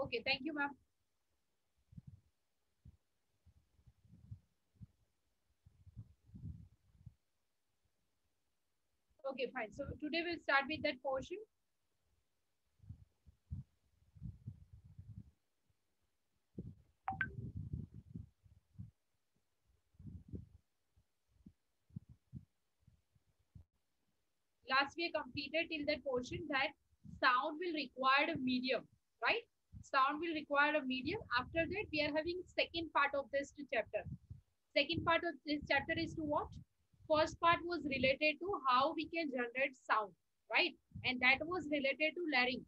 Okay, thank you, ma'am. Okay, fine. So today we'll start with that portion. Last we completed till that portion that sound will require a medium, right? Sound will require a medium. After that, we are having second part of this chapter. Second part of this chapter is to what? First part was related to how we can generate sound, right? And that was related to larynx.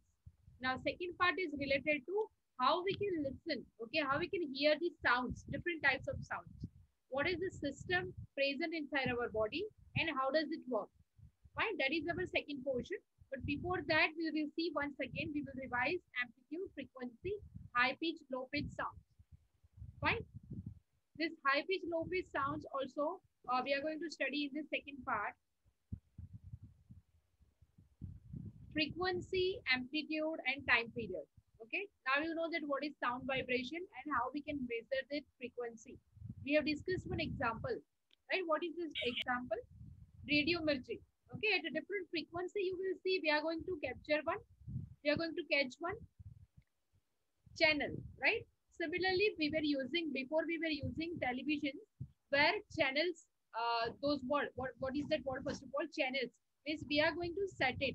Now, second part is related to how we can listen, okay? How we can hear the sounds, different types of sounds. What is the system present inside our body and how does it work? Fine, that is our second portion. But before that, we will see once again, we will revise amplitude, frequency, high pitch, low pitch sounds. Fine. This high pitch, low pitch sounds also we are going to study in the second part. Frequency, amplitude, and time period. Okay. Now you know that what is sound vibration and how we can measure the frequency. We have discussed one example, right? What is this example? Radio mirchi. Okay, at a different frequency, you will see we are going to capture one, we are going to catch one channel, right? Similarly, we were using, before we were using television, where channels, those what is that word first of all? Channels. Is we are going to set it,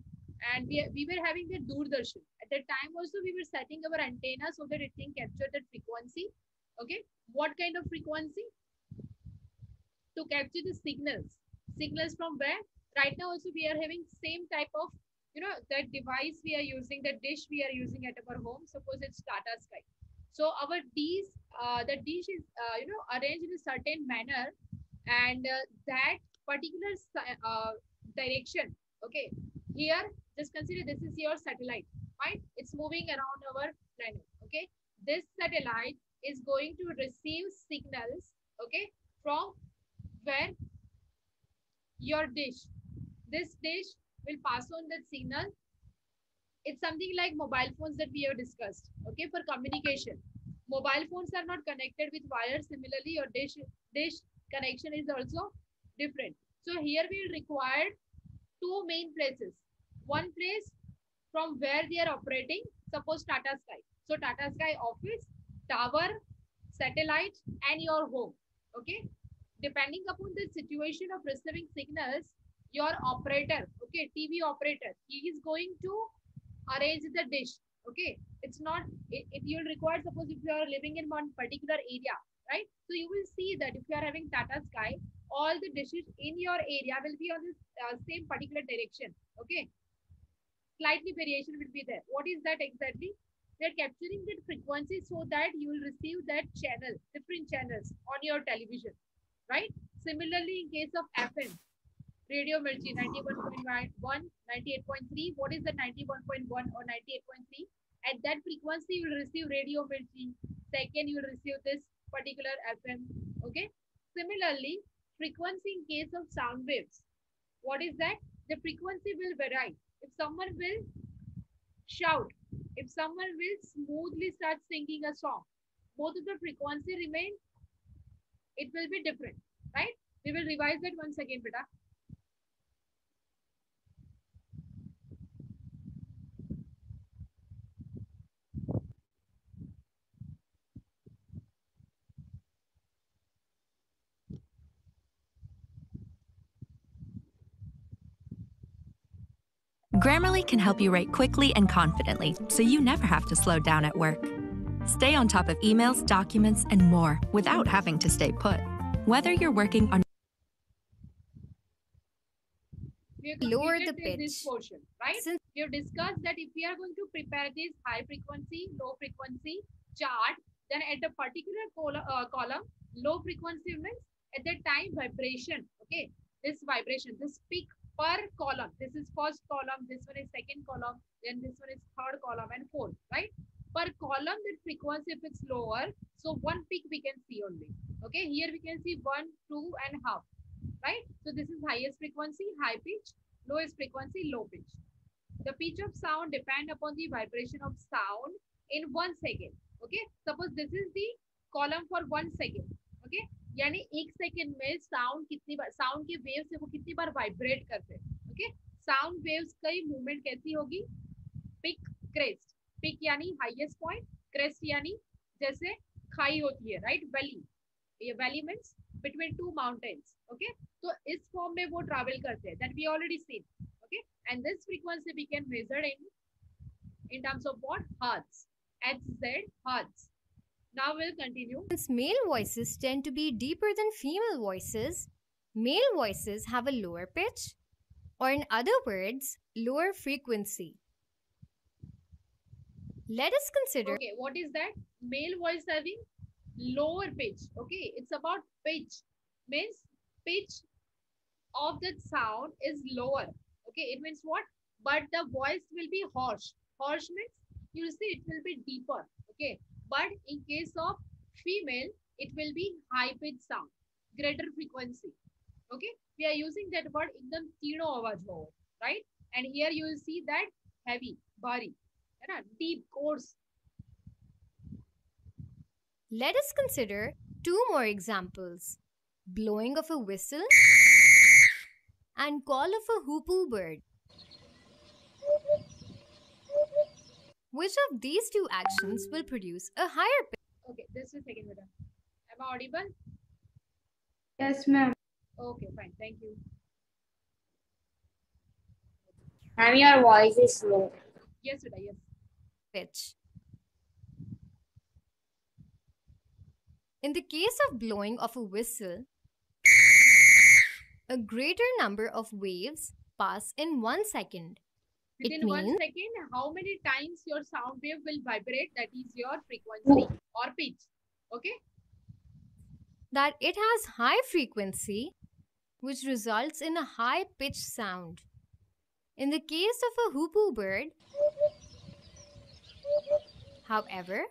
and we were having the Doordarshan. At that time also, we were setting our antenna so that it can capture that frequency. Okay, what kind of frequency? To capture the signals. Signals from where? Right now also we are having same type of, that device we are using, the dish we are using at our home. Suppose it's Tata Sky. So our dish, the dish is, arranged in a certain manner, and that particular direction. Okay. Here, just consider this is your satellite, right? It's moving around our planet. Okay. This satellite is going to receive signals, okay, from where? Your dish. This dish will pass on that signal. It's something like mobile phones that we have discussed, okay, for communication. Mobile phones are not connected with wires. Similarly, your dish connection is also different. So here we require two main places. One place from where they are operating, suppose Tata Sky. So Tata Sky office, tower, satellite, and your home. Okay, depending upon the situation of receiving signals, your operator, okay, TV operator, he is going to arrange the dish. Okay, it's not, it you'll require, suppose if you are living in one particular area, right? So you will see that if you are having Tata Sky, all the dishes in your area will be on this same particular direction. Okay, slightly variation will be there. What is that exactly? They're capturing that frequency so that you will receive that channel, different channels on your television, right? Similarly, in case of FM, Radio Mirchi 91.1, 98.3. What is the 91.1 or 98.3? At that frequency, you will receive Radio Mirchi. Second, you will receive this particular FM. Okay. Similarly, frequency in case of sound waves. What is that? The frequency will vary. If someone will shout, if someone will smoothly start singing a song, both of the frequency remain, it will be different, right? We will revise that once again, beta. Grammarly can help you write quickly and confidently, so you never have to slow down at work. Stay on top of emails, documents, and more without having to stay put. Whether you're working on We have Lower the completed this pitch. portion, right? Since We have discussed that if we are going to prepare this high frequency, low frequency chart, then at a particular column, low frequency means at that time vibration, okay? This vibration, this peak per column. This is first column, this one is second column, then this one is third column and fourth, right? Per column, that frequency, if it's lower, so one peak we can see only. Okay, here we can see 1, 2.5, right? So this is highest frequency, high pitch, lowest frequency, low pitch. The pitch of sound depend upon the vibration of sound in 1 second. Okay, suppose this is the column for 1 second. Okay, यानी 1 second में sound कितनी बार, sound के waves है वो कितनी बार vibrate करते हैं. Okay, sound waves की मूवमेंट कैसी होगी? Peak crest. पिक यानी हाईएस्ट पॉइंट, क्रेस्ट यानी जैसे खाई होती है, राइट, वैली. ये valley means between two mountains. Okay, तो इस फॉर्म में वो ट्रैवल करते हैं, that we already seen. Okay, and this frequency we can measure in terms of what? Hertz. Hz, hertz. Now we'll continue. Since male voices tend to be deeper than female voices, male voices have a lower pitch, or in other words, lower frequency. Let us consider. Okay, what is that? Male voice having lower pitch. Okay, it's about pitch. Means pitch of the sound is lower. Okay, it means what? But the voice will be harsh. Harsh means you see it will be deeper. Okay, but in case of female, it will be high pitch sound, greater frequency. Okay, we are using that word ekdam तीनों आवाज हो, right? And here you will see that heavy, bari, है ना, deep, coarse. Let us consider two more examples: blowing of a whistle and call of a hoopoo bird. Which of these two actions will produce a higher pitch? Okay, just a second, madam. Am I audible? Yes, ma'am. Okay, fine. Thank you. Ma'am, your voice is low. Yes, Sudha, yes. Pitch. In the case of blowing of a whistle, a greater number of waves pass in 1 second. Within It 1 means second, how many times your sound wave will vibrate? That is your frequency or pitch. Okay. that it has high frequency, which results in a high pitched sound. In the case of a hoopoo bird, however,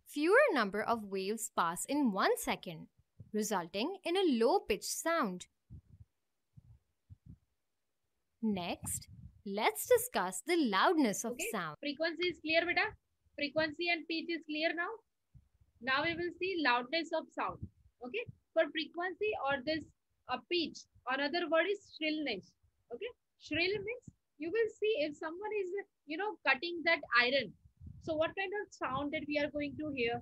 fewer number of waves pass in 1 second, resulting in a low pitched sound. Next, let's discuss the loudness of Okay. sound. Frequency is clear, beta. Frequency and pitch is clear now. Now we will see loudness of sound. Okay. For frequency or this pitch, another word is shrillness. Okay. Shrill means you will see if someone is, cutting that iron. So what kind of sound that we are going to hear?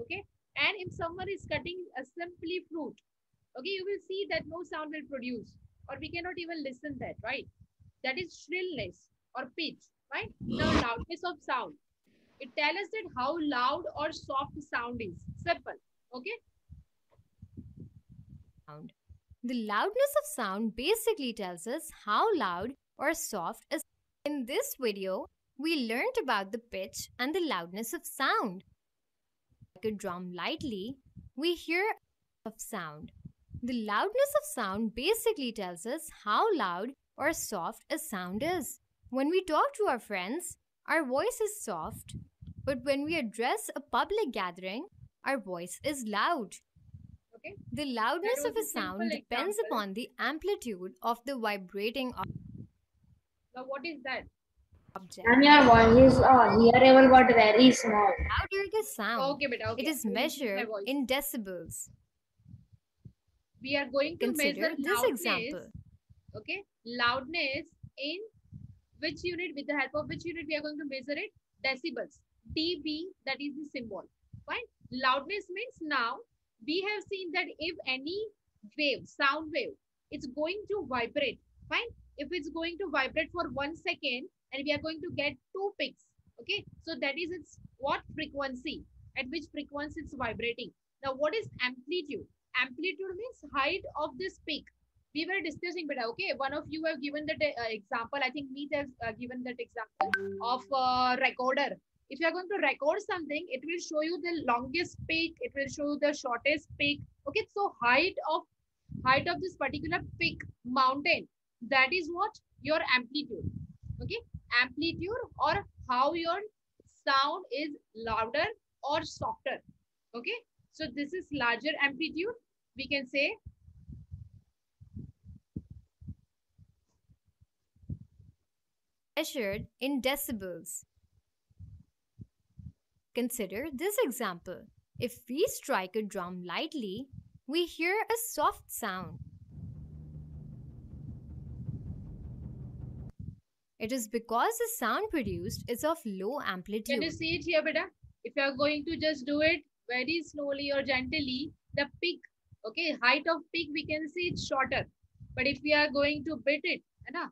Okay. And if someone is cutting a simply fruit, okay, you will see that no sound will produce, or we cannot even listen that, right? That is shrillness or pitch, right? Now loudness of sound. It tells us that how loud or soft sound is. Simple. Okay. The loudness of sound basically tells us how loud or soft a. In this video, we learned about the pitch and the loudness of sound. Like a drum lightly, we hear of sound. The loudness of sound basically tells us how loud or soft a sound is. When we talk to our friends, our voice is soft, but when we address a public gathering, our voice is loud. Okay. The loudness That of was a a simple sound depends example. upon the amplitude of the vibrating Now what is that? object. Ma'am, your voice is hearable but very small. Louder the sound, Okay, beta. Okay. it is I will increase my measured voice. in decibels. We are going to Consider measure this loudness. example. Okay. Loudness in which unit? With the help of which unit we are going to measure it? Decibels. dB, that is the symbol. Fine. Loudness means now we have seen that if any wave, sound wave, it's going to vibrate. Fine. If it's going to vibrate for 1 second and we are going to get 2 peaks. Okay. So that is its what frequency, at which frequency it's vibrating. Now what is amplitude? Amplitude means height of this peak. We were discussing, but okay, one of you have given that example. I think Meet has given that example of recorder. If you are going to record something, it will show you the longest peak. It will show you the shortest peak. Okay, so height of this particular peak mountain. That is what your amplitude. Okay, amplitude or how your sound is louder or softer. Okay, so this is larger amplitude. We can say Measured in decibels. Consider this example. If we strike a drum lightly, we hear a soft sound. It is because the sound produced is of low Can amplitude. you see it here, beta? If you are going to just do it very slowly or gently, the peak, okay, height of peak, we can see it's shorter. But if we are going to bit it, na,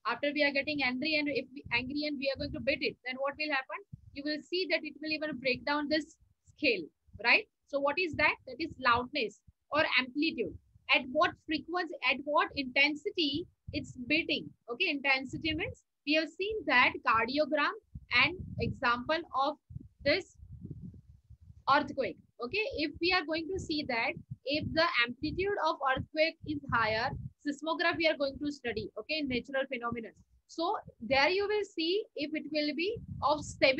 after we are getting angry and we are going to bit it, then what will happen? You will see that it will even break down this scale, right? So what is that? That is loudness or amplitude. At what frequency, at what intensity it's beating. Okay, intensity means we have seen that cardiogram and example of this earthquake. Okay, if we are going to see that if the amplitude of earthquake is higher, seismograph we are going to study, okay, natural phenomena. So there you will see if it will be of 7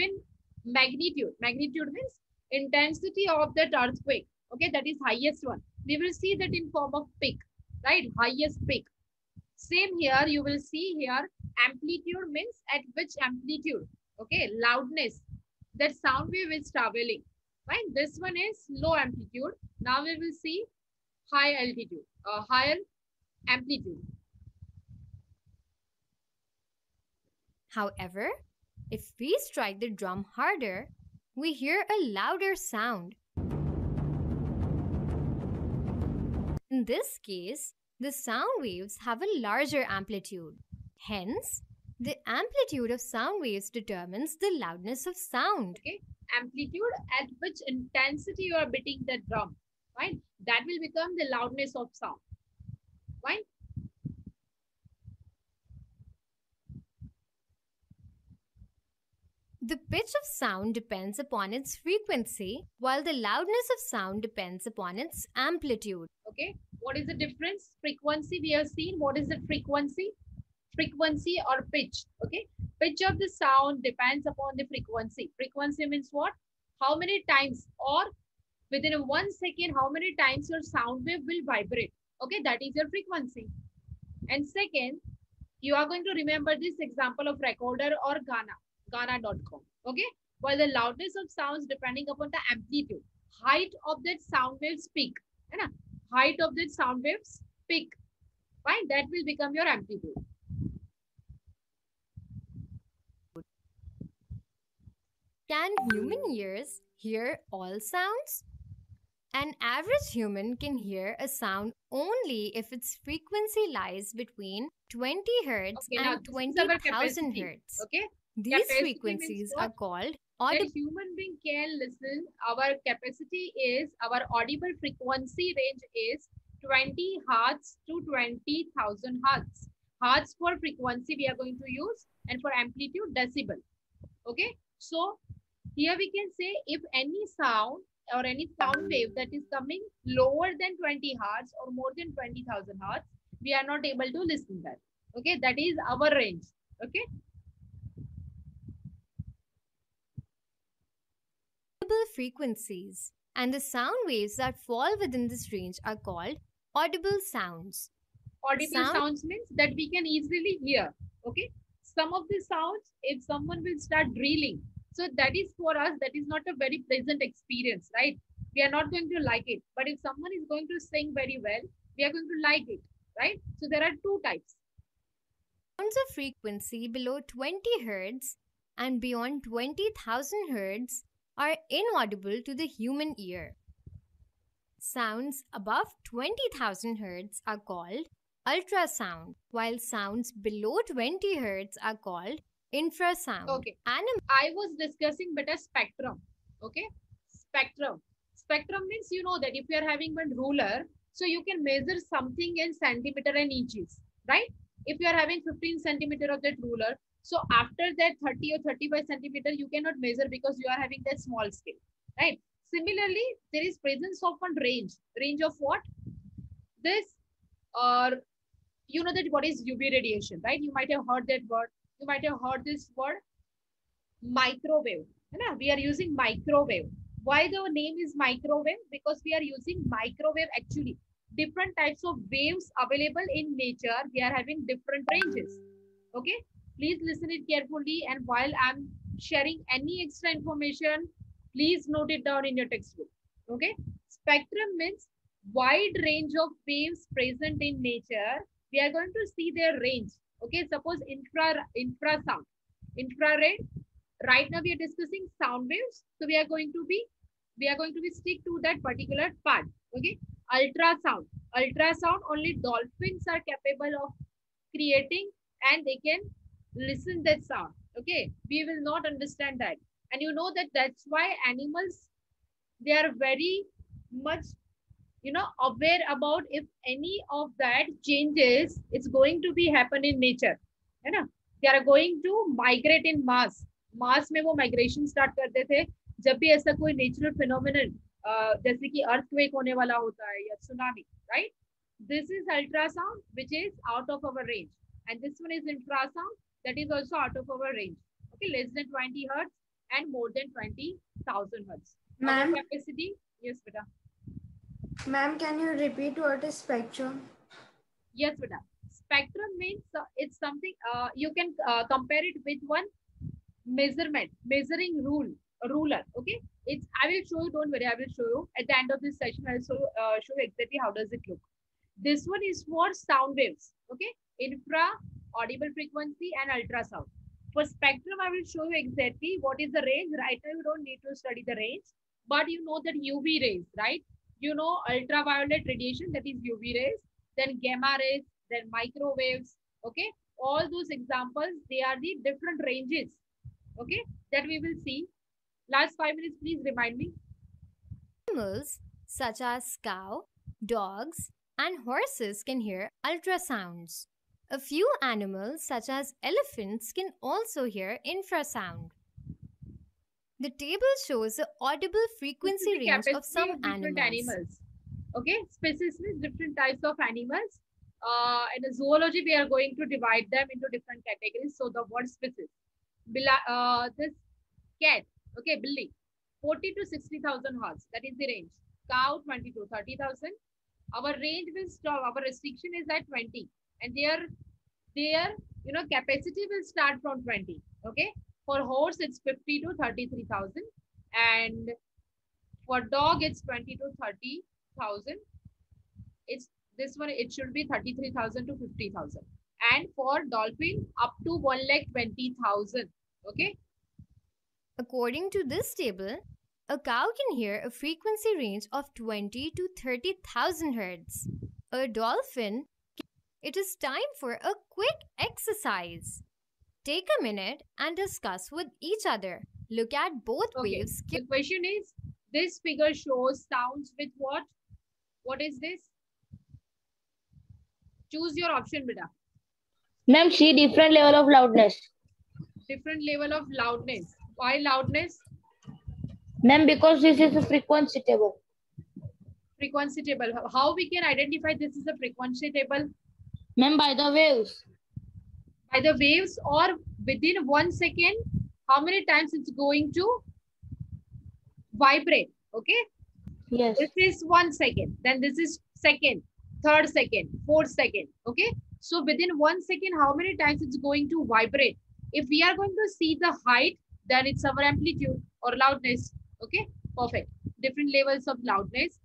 magnitude. Magnitude means intensity of that earthquake. Okay, that is highest one. We will see that in form of peak, right? Highest peak. Same here, you will see here amplitude means at which amplitude, okay, loudness, that sound wave is traveling, right? This one is low amplitude. Now we will see high altitude, higher amplitude. However, if we strike the drum harder, we hear a louder sound. In this case, the sound waves have a larger amplitude. Hence, the amplitude of sound waves determines the loudness of sound. Okay, amplitude at which intensity you are beating the drum, right? That will become the loudness of sound, right? The pitch of sound depends upon its frequency, while the loudness of sound depends upon its amplitude. Okay, what is the difference? Frequency, we have seen. What is the frequency? Frequency or pitch. Okay, pitch of the sound depends upon the frequency. Frequency means what? How many times or within 1 second, how many times your sound wave will vibrate. Okay, that is your frequency. And second, you are going to remember this example of recorder or Ghana.com. Okay, while the loudness of sounds depending upon the amplitude, height of that sound wave's peak, height of that sound wave's peak, right? That will become your amplitude. Can human ears hear all sounds? An average human can hear a sound only if its frequency lies between 20 Hz and 20,000 Hz. Okay. These Capacity frequencies are called that audible. human being can listen. Our capacity is, our audible frequency range is 20 Hz to 20,000 Hz. Hertz for frequency we are going to use, and for amplitude decibel. Okay, so here we can say if any sound or any sound wave that is coming lower than 20 Hz or more than 20,000 Hz, we are not able to listen that. Okay, that is our range. Okay. Frequencies, and the sound waves that fall within this range are called audible sounds. Audible sounds means that we can easily hear. Okay, some of the sounds, if someone will start drilling, so that is for us, that is not a very pleasant experience, right? We are not going to like it. But if someone is going to sing very well, we are going to like it, right? So there are two types. Sounds of frequency below 20 Hz and beyond 20,000 Hz are inaudible to the human ear. Sounds above 20,000 Hz are called ultrasound, while sounds below 20 Hz are called infrasound. Okay. I was discussing better spectrum. Okay. Spectrum. Spectrum means, you know, that if you are having one ruler, so you can measure something in centimeter and inches, right? If you are having 15 centimeter of that ruler, so after that 30 or 35 centimeter, you cannot measure because you are having that small scale, right? Similarly, there is presence of one range. Range of what? This, or you know that what is UV radiation, right? You might have heard that word. You might have heard this word, microwave. We are using microwave. Why the name is microwave? Because we are using microwave actually. Different types of waves available in nature. We are having different ranges. Okay. Please listen it carefully, and while I'm sharing any extra information, Please note it down in your textbook. Okay. Spectrum means wide range of waves present in nature. We are going to see their range. Okay. Suppose infrasound, infrared. Right now we are discussing sound waves. So we are going to be stick to that particular part. Okay. Ultrasound. Ultrasound, only dolphins are capable of creating and they can listen that sound. Okay. We will not understand that. And you know that that's why animals, they are very much, aware about if any of that changes, it's going to be happen in nature. है ना? They are going to migrate in mass. मास में वो migration start करते थे जब भी ऐसा कोई नेचुरल फिनोमिनन जैसे कि अर्थक्वेक होने वाला होता है या tsunami, right? This is ultrasound which is out of our range and this one is infrasound that is also out of our range. Okay, less than 20 hertz and more than 20,000 hertz. Ma'am, capacity, yes beta. Ma'am, can you repeat what is spectrum? Yes beta. Spectrum means it's something you can compare it with one measuring ruler. Okay, it's, I will show you, don't worry, I will show you at the end of this session. I will show you exactly how does it look. This one is for sound waves. Okay, infra, audible frequency and ultrasound. For spectrum, I will show you exactly what is the range. Right now, you don't need to study the range, but you know that UV rays, right? You know ultraviolet radiation, that is UV rays, then gamma rays, then microwaves. Okay, all those examples, they are the different ranges. Okay, that we will see. Last 5 minutes, please remind me. Animals such as cow, dogs, and horses can hear ultrasounds. A few animals, such as elephants, can also hear infrasound. The table shows the audible frequency range of some animals. Okay, species means different types of animals. In a zoology, we are going to divide them into different categories. So the word species. This cat, okay, billy, 40 to 60,000 hertz. That is the range. Cow, 20 to 30,000. Our range will stop. Our restriction is at 20. And their capacity will start from 20. Okay, for horse it's 50 to 33,000, and for dog it's 20 to 30,000. It's this one, it should be 33,000 to 50,000, and for dolphin up to 1,20,000. Okay, according to this table, a cow can hear a frequency range of 20 to 30,000 hertz. A dolphin. It is time for a quick exercise. Take a minute and discuss with each other. Look at both waves. The question is, this figure shows sounds with what? What is this? Choose your option, beta. Ma'am, see different level of loudness. Different level of loudness. Why loudness? Ma'am, because this is a frequency table. Frequency table. How we can identify this is a frequency table? Ma'am, by the waves. By the waves, or within 1 second, how many times it's going to vibrate? Okay. Yes. This is 1 second. Then this is second, third second, fourth second. Okay. So within 1 second, how many times it's going to vibrate? If we are going to see the height, then it's our amplitude or loudness. Okay. Perfect. Different levels of loudness.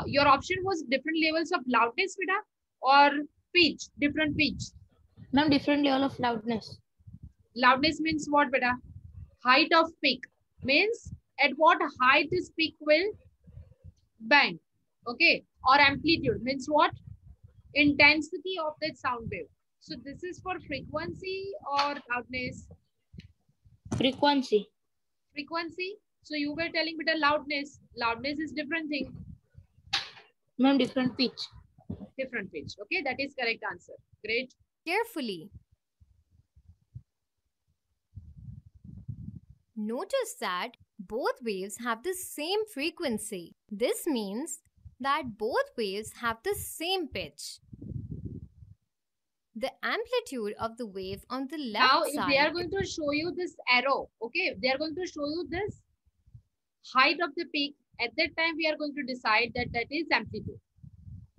Your option was different levels of loudness, Vida, or pitch, different pitch. Ma'am, different level of loudness. Loudness means what, beta? Height of peak means at what height this peak will bang. Okay, or amplitude means what? Intensity of that sound wave. So this is for frequency or loudness? Frequency. Frequency. So you were telling beta loudness. Loudness is different thing. Ma'am, different pitch. Different pitch. Okay, that is correct answer. Great. Carefully. Notice that both waves have the same frequency. This means that both waves have the same pitch. The amplitude of the wave on the left now, side. Now, if they are going to show you this arrow, okay, they are going to show you this height of the peak. At that time, we are going to decide that that is amplitude.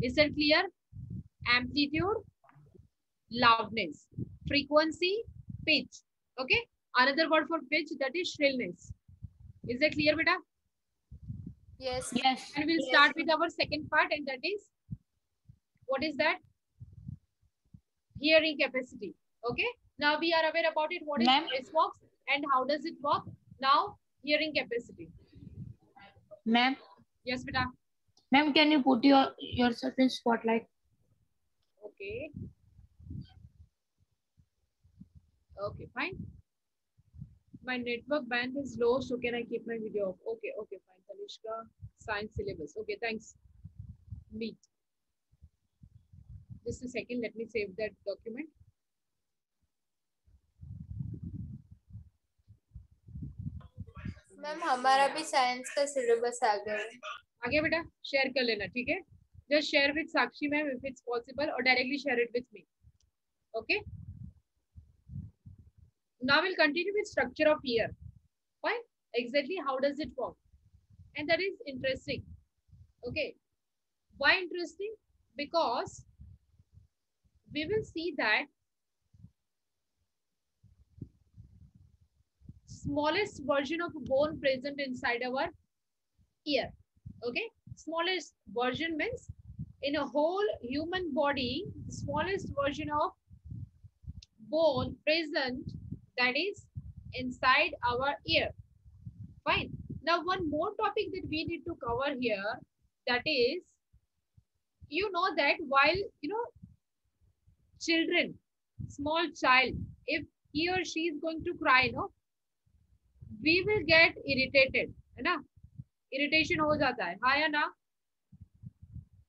Is that clear? Amplitude, loudness, frequency, pitch. Okay. Another word for pitch, that is shrillness. Is that clear, beta? Yes. Yes. And we'll start with our second part, and that is, what is that? Hearing capacity. Okay. Now we are aware about it. What is Ma'am? voice box and how does it work? Now, hearing capacity. Ma'am, Yes, beta. ma'am, can you put yourself in spotlight? Okay. Okay, fine. My network band is low, so can I keep my video off? Okay, okay, fine. Talishka, science syllabus. Okay, thanks. Meet. Just a second, let me save that document. Ma'am हमारा भी science का syllabus आ गया है आगे बेटा share कर लेना, ठीक है? Just share with Sakshi ma'am if it's possible, or directly share it with me. Okay. Now we'll continue with structure of ear. Fine. Exactly how does it work? And that is interesting. Okay. Why interesting? Because we will see that smallest version of bone present inside our ear. Okay. Smallest version means in a whole human body, the smallest version of bone present, that is inside our ear. Fine. Now one more topic that we need to cover here, that is, you know that while, children, small child, if he or she is going to cry, no, we will get irritated, है ना? Irritation हो जाता है, हाँ या ना?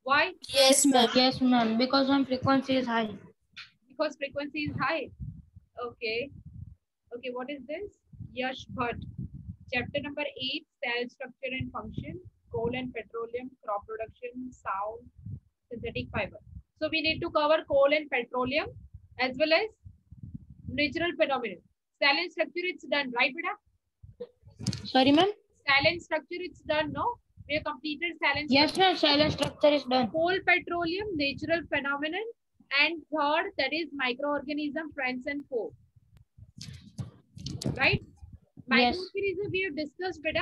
Why? yes ma'am Yes, ma'am, because my frequency is high. Because frequency is high. Okay. Okay, what is this? Yash Bhatt. Chapter number 8, cell structure and function, coal and petroleum, crop production, sound, synthetic fiber. So we need to cover coal and petroleum as well as natural phenomenon. Cell and structure, it's done, right, beta? Sorry, ma'am? Cell and structure, it's done, no? We have completed cell and Yes, structure. ma'am, silent structure is done. Coal, petroleum, natural phenomenon, and third, that is microorganism, friends and foe. Right? Yes. Microorganism we have discussed, beta.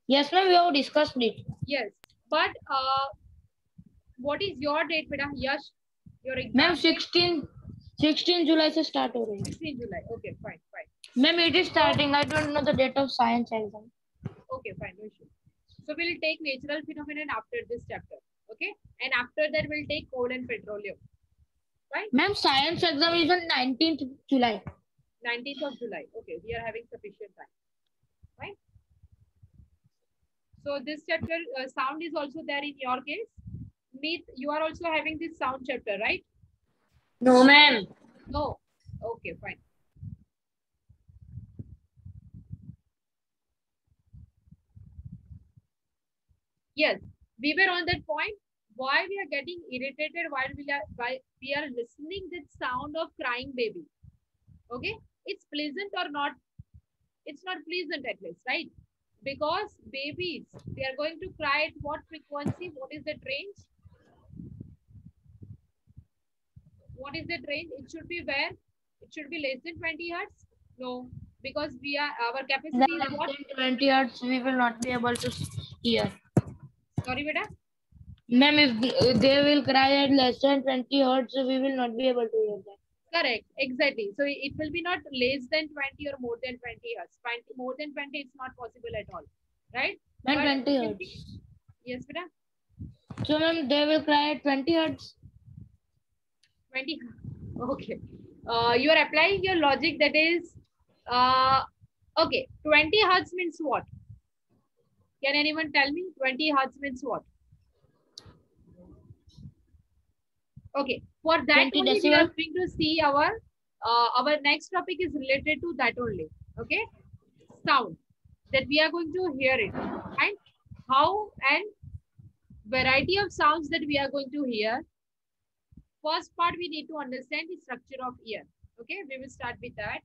Yes, ma'am, we have discussed it. Yes, but what is your date, beta? Yash, your exam. Ma'am, 16 July से start हो रही है. 16 July. Okay, fine, fine. Ma'am, it is starting. I don't know the date of science exam. Okay, fine, no issue. So we'll take natural phenomenon after this chapter. Okay, and after that we'll take coal and petroleum. Right? Ma'am, science exam is on 19th July. 19th of July. Okay, we are having sufficient time. Right? So this chapter, sound is also there in your case. Meet, you are also having this sound chapter, right? No, ma'am. No. Okay, fine. Yes, we were on that point. Why we are getting irritated while we are listening that sound of crying baby. Okay, it's pleasant or not? It's not pleasant at least, right? Because babies, they are going to cry at what frequency? What is that range? What is that range? It should be where? It should be less than 20 hertz? No, because we are, our capacity Then is what? less than 20 hertz, we will not be able to hear. Sorry, beta? Ma'am, if they will cry at less than 20 hertz, we will not be able to hear that. Correct, exactly. So it will be not less than 20 or more than 20 hertz. 20, more than 20, it's not possible at all, right? Then But 20 it will hertz. be- Yes, beta? So, ma'am, they will cry at 20 hertz. 20. Okay. You are applying your logic, that is, okay, 20 hertz means what? Can anyone tell me 20 hertz means what? Okay, for that 20 only we are decibel. going to see our next topic is related to that only. Okay, sound, that we are going to hear it, and how and variety of sounds that we are going to hear. First part we need to understand the structure of ear. Okay, we will start with that.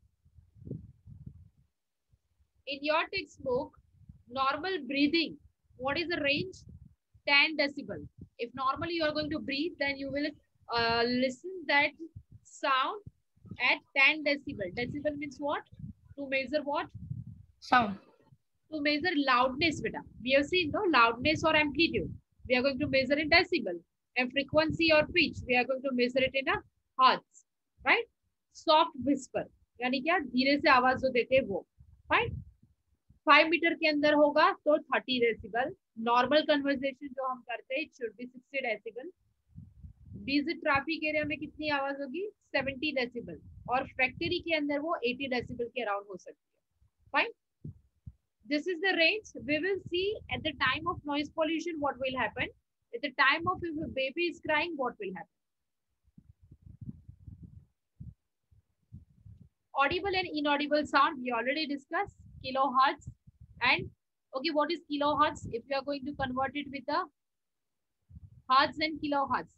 In your textbook, normal breathing, what is the range? 10 decibel. If normally you are going to breathe, then you will listen that sound at 10 decibel. Decibel means what? To measure what? Sound. to measure loudness, beta. We have seen no loudness or amplitude. We are going to measure in decibel. And frequency or pitch, we are going to measure it in a hertz, right? Soft whisper, यानी क्या धीरे से आवाज जो देते हैं वो, right? 5 metre के अंदर होगा तो 30 डेसिबल. नॉर्मल कन्वर्सेशन जो हम करते हैं should be 60 decibel. Busy traffic area में कितनी आवाज होगी? 70 डेसिबल. और फैक्ट्री के अंदर वो 80 डेसिबल के अराउंड हो सकती है. Fine. This is the range. We will see at the time of noise pollution what will happen. At the time of if a baby is crying, what will happen. Audible and inaudible sound, we already discussed. Kilohertz and, okay, what is kilohertz? If you are going to convert it with the hertz and kilohertz.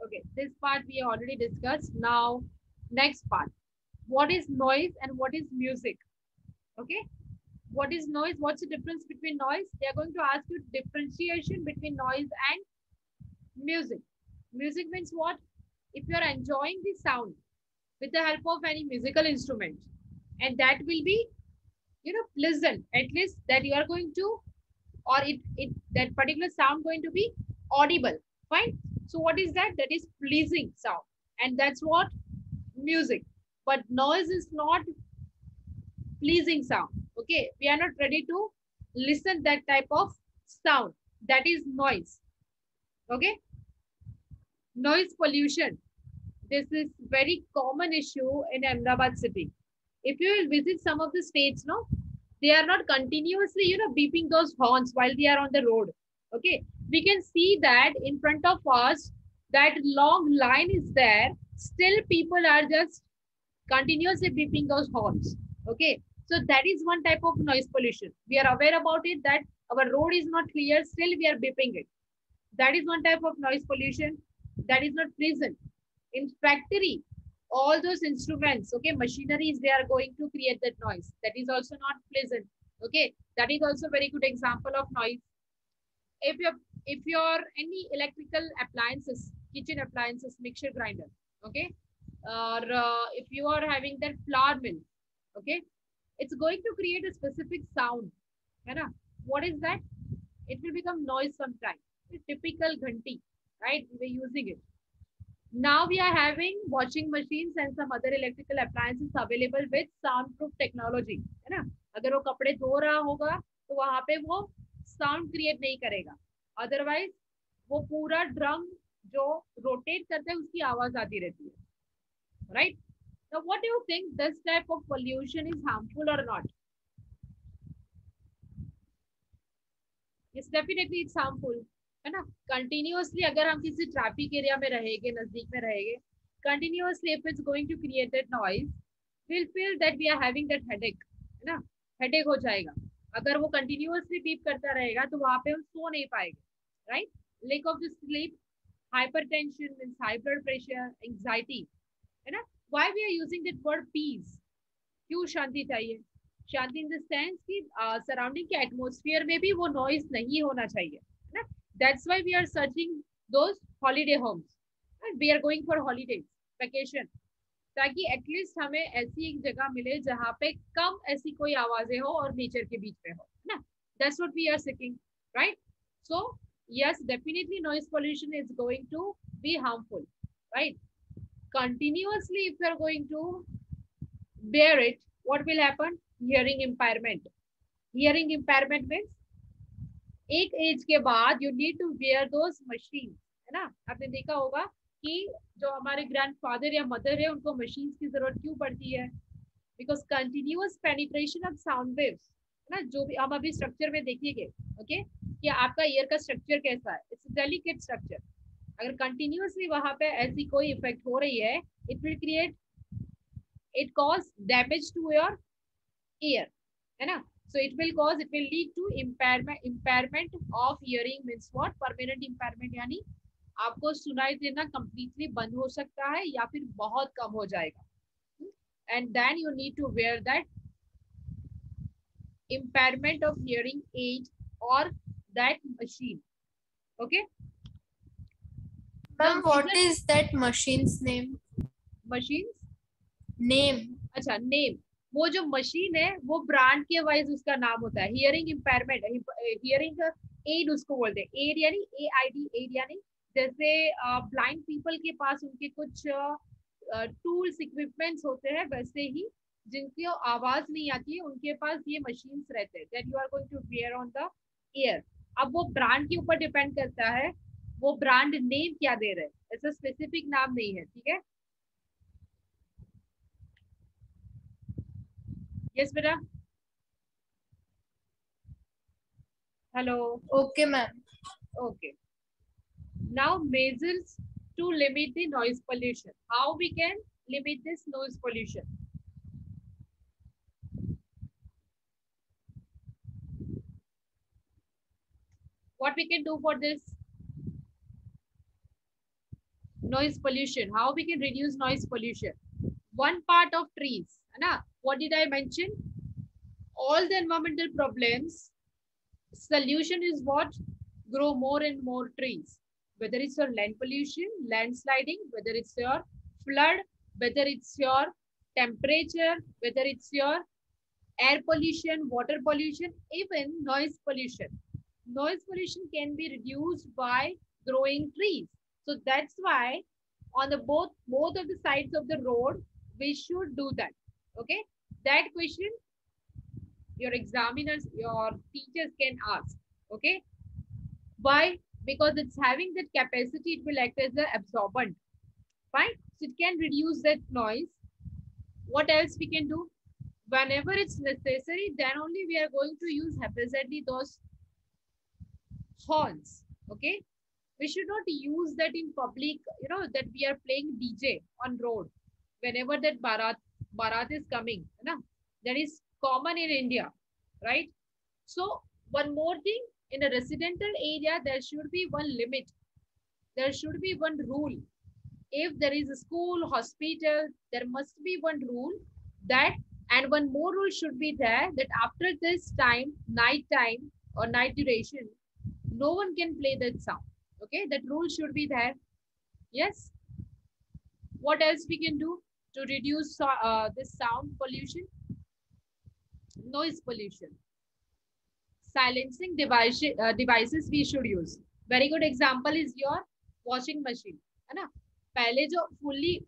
Okay, this part we already discussed. Now, next part. What is noise and what is music? Okay, what is noise? What's the difference between noise? They are going to ask you differentiation between noise and music. Music means what? If you are enjoying the sound with the help of any musical instrument, and that will be, pleasant, at least that you are going to, or that particular sound going to be audible. Fine. So what is that? That is pleasing sound, and that's what music. But noise is not pleasing sound. Okay, we are not ready to listen that type of sound. That is noise. Okay, noise pollution. This is very common issue in Ahmedabad city. If you will visit some of the states, no, they are not continuously, beeping those horns while they are on the road. Okay, we can see that in front of us, that long line is there. Still, people are just continuously beeping those horns. Okay, so that is one type of noise pollution. We are aware about it that our road is not clear. Still, we are beeping it. That is one type of noise pollution. That is not pleasant. In factory, all those instruments, okay, machineries, they are going to create that noise. That is also not pleasant. Okay, that is also very good example of noise. If you're any electrical appliances, kitchen appliances, mixer grinder, okay, or if you are having that flour mill, okay, it's going to create a specific sound. What is that? It will become noise sometime. Typical ghanti, right? We were using it. Now we are having washing machines and some other electrical appliances available with soundproof technology, है ना? अगर वो कपड़े धो रहा होगा तो वहां पे वो साउंड क्रिएट नहीं करेगा. अदरवाइज वो पूरा ड्रम जो रोटेट करता है उसकी आवाज आती रहती है, right? Now what do you think, this type of pollution is harmful or not? Yes, definitely it's harmful, है ना? कंटिन्यूअसली अगर हम किसी ट्रैफिक एरिया में रहेंगे, नजदीक में रहेंगे, continuously if it's going to create that noise, we'll feel that we are having that headache, है ना? हेडेक हो जाएगा. अगर वो कंटिन्यूअसली बीप करता रहेगा तो वहां पे हम सो नहीं पाएंगे, right? Lack of the sleep, hypertension means high blood pressure, anxiety, है ना? Why we are using that word peace? क्यों शांति चाहिए? शांति इन द सेंस कि सराउंडिंग के एटमॉस्फेयर में भी वो नॉइज नहीं होना चाहिए, है ना? That's why we are searching those holiday homes. And we are going for holidays, vacation. ताकि एटलीस्ट हमें ऐसी एक जगह मिले जहाँ पे कम ऐसी कोई आवाजें हो और नेचर के बीच में हो, ना? That's what we are seeking, right? So yes, definitely noise pollution is going to be harmful, right? Continuously, if you are going to bear it, what will happen? Hearing impairment. Hearing impairment means एक age के बाद you need to wear those machine, है ना? आपने देखा होगा कि जो हमारे ग्रैंडफादर या मदर है उनको मशीन्स की जरूरत क्यों पड़ती है? Because continuous penetration of sound waves, है ना? जो भी हम अभी स्ट्रक्चर में देखेंगे, ओके, कि आपका ईयर का स्ट्रक्चर कैसा है. It's delicate structure. अगर कंटिन्यूअसली वहां पे ऐसी कोई इफेक्ट हो रही है, it will create, it cause damage to your ear, है ना? So it will lead to impairment of hearing. Means what? Permanent impairment, यानी आपको सुनाई देना completely बंद हो सकता है या फिर बहुत कम हो जाएगा. And then you need to wear that impairment of hearing aid or that machine. Okay. Ma'am, what is that machine's name? Machines? Name, अच्छा नेम, वो जो मशीन है वो ब्रांड के वाइज उसका नाम होता है। हियरिंग इम्पेयरमेंट, हियरिंग एड उसको बोलते हैं, एड यानी AID, एड यानी जैसे ब्लाइंड पीपल के पास उनके कुछ टूल्स इक्विपमेंट्स होते हैं, वैसे ही जिनकी आवाज नहीं आती है उनके पास ये मशीन्स रहते हैं, that you are going to wear on the ear. अब वो ब्रांड के ऊपर डिपेंड करता है वो ब्रांड नेम क्या दे रहे हैं, ऐसा स्पेसिफिक नाम नहीं है, ठीक है। यस बेटा, hello, Okay, ma'am. okay, now measures to limit the noise pollution, how we can limit this noise pollution? What we can do for this noise pollution, how we can reduce noise pollution? One part of trees, है ना, what did I mention? All the environmental problems solution is what? Grow more and more trees, whether it's your land pollution, landsliding, whether it's your flood, whether it's your temperature, whether it's your air pollution, water pollution, even noise pollution. Noise pollution can be reduced by growing trees. So that's why on the both of the sides of the road we should do that. Okay, that question your examiners, your teachers can ask. Okay, why? Because it's having that capacity, it will act as an absorbent. Fine, so it can reduce that noise. What else we can do? Whenever it's necessary, then only we are going to use haphazardly those horns. Okay, we should not use that in public, you know, that we are playing DJ on road whenever that barat is coming, na? That is common in India, right? So one more thing, in a residential area there should be one limit, there should be one rule. If there is a school, hospital, there must be one rule that, and one more rule should be there, that after this time, night time or night duration, no one can play that sound. Okay, that rule should be there. Yes. What else we can do to reduce this sound pollution? Noise pollution. Silencing devices we should use. Very good example is your washing machine, है ना? पहले जो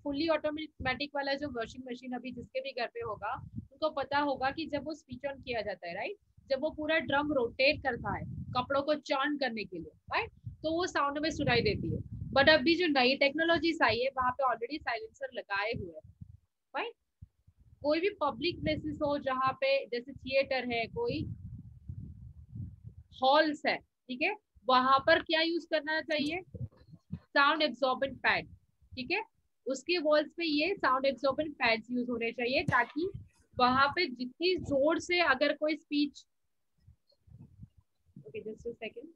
fully automatic वाला जो washing machine अभी जिसके भी घर पे होगा उनको पता होगा कि जब वो स्विच ऑन किया जाता है, राइट, जब वो पूरा ड्रम रोटेट करता है कपड़ों को चर्न करने के लिए, राइट, तो वो साउंड में सुनाई देती है। बट अभी जो नई टेक्नोलॉजीज आई है वहां पे ऑलरेडी साइलेंसर लगाए हुए हैं, राइट। कोई भी पब्लिक प्लेसेस हो जहाँ पे जैसे थिएटर है, कोई हॉल्स है, ठीक है, वहां पर क्या यूज करना चाहिए? साउंड एब्सॉर्बेंट पैड, ठीक है, उसके वॉल्स पे ये साउंड एब्सॉर्बेंट पैड्स यूज होने चाहिए ताकि वहां पे जितनी जोर से अगर कोई speech, okay just a second,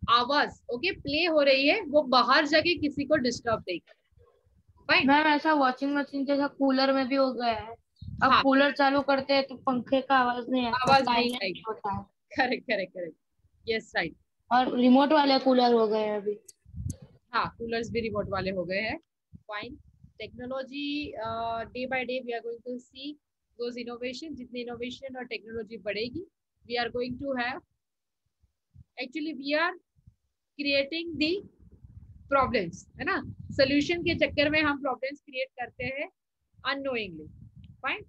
आवाज ओके प्ले हो रही है वो बाहर जाके किसी को डिस्टर्ब नहीं करे। फाइन मैम ऐसा वॉशिंग मशीन जैसा कूलर में भी हो गया है। अब हाँ, कूलर चालू करते हैं तो पंखे का आवाज नहीं आता, आवाज नहीं साइलेंट आएगी, होता है। Correct correct correct, yes right. और रिमोट वाले कूलर हो गए हैं अभी। हाँ, कूलर्स भी रिमोट वाले हो गए हैं। Fine, technology day by day we are going to see those innovation, जितनी इनोवेशन और टेक्नोलॉजी बढ़ेगी we are going to have, actually we are creating the problems, है ना, सोल्यूशन के चक्कर में हम प्रॉब्लम्स क्रिएट करते हैं unknowingly. Fine.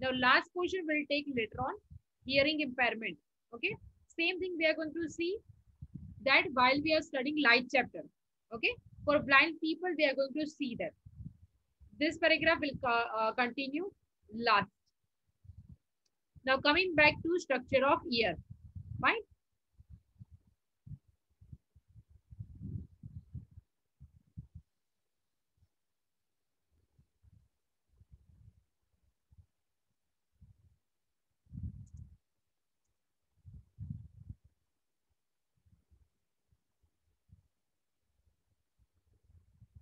Now last portion will take later on, hearing impairment. Okay, same thing we are going to see that while we are studying light chapter. Okay, for blind people we are going to see that this paragraph will continue last. Now coming back to structure of ear. Fine.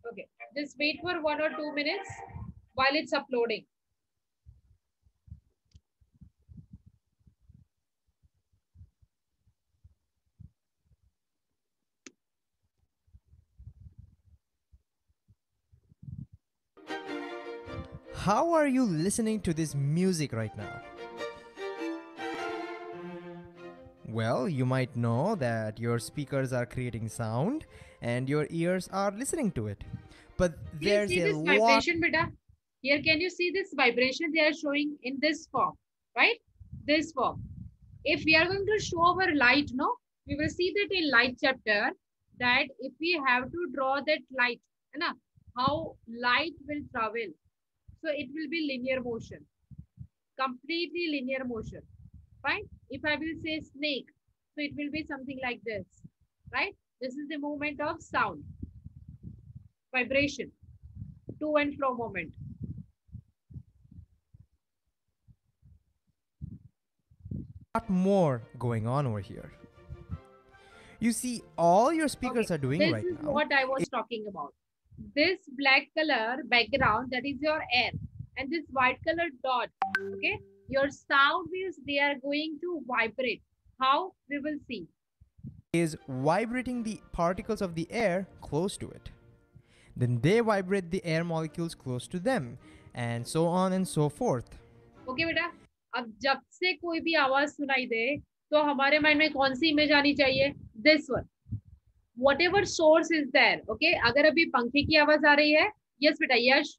Okay, just wait for 1 or 2 minutes while it's uploading. how are you listening to this music right now? Well, you might know that your speakers are creating sound and your ears are listening to it. But You there's see a this lot. vibration, beta? Here, can you see this vibration they are showing in this form, right? This form. If we are going to show our light, no, we will see that in light chapter that if we have to draw that light, na, how light will travel. So it will be linear motion, completely linear motion, fine? If I will say snake, so it will be something like this, right? This is the movement of sound, vibration, to and fro movement. Lot more going on over here. You see, all your speakers are doing right now. This is what I was talking about. This black color background, that is your air, and this white color dot, okay? Your sound waves, they are going to vibrate. How? We will see. Is vibrating the particles of the air close to it. Then they vibrate the air molecules close to them, and so on and so forth. Okay, बेटा? अब जब से कोई भी आवाज सुनाई दे तो हमारे माइंड में कौन सी इमेज आनी चाहिए? This one. Whatever source is there, okay? अगर अभी पंखे की आवाज आ रही है, yes बेटा, यश.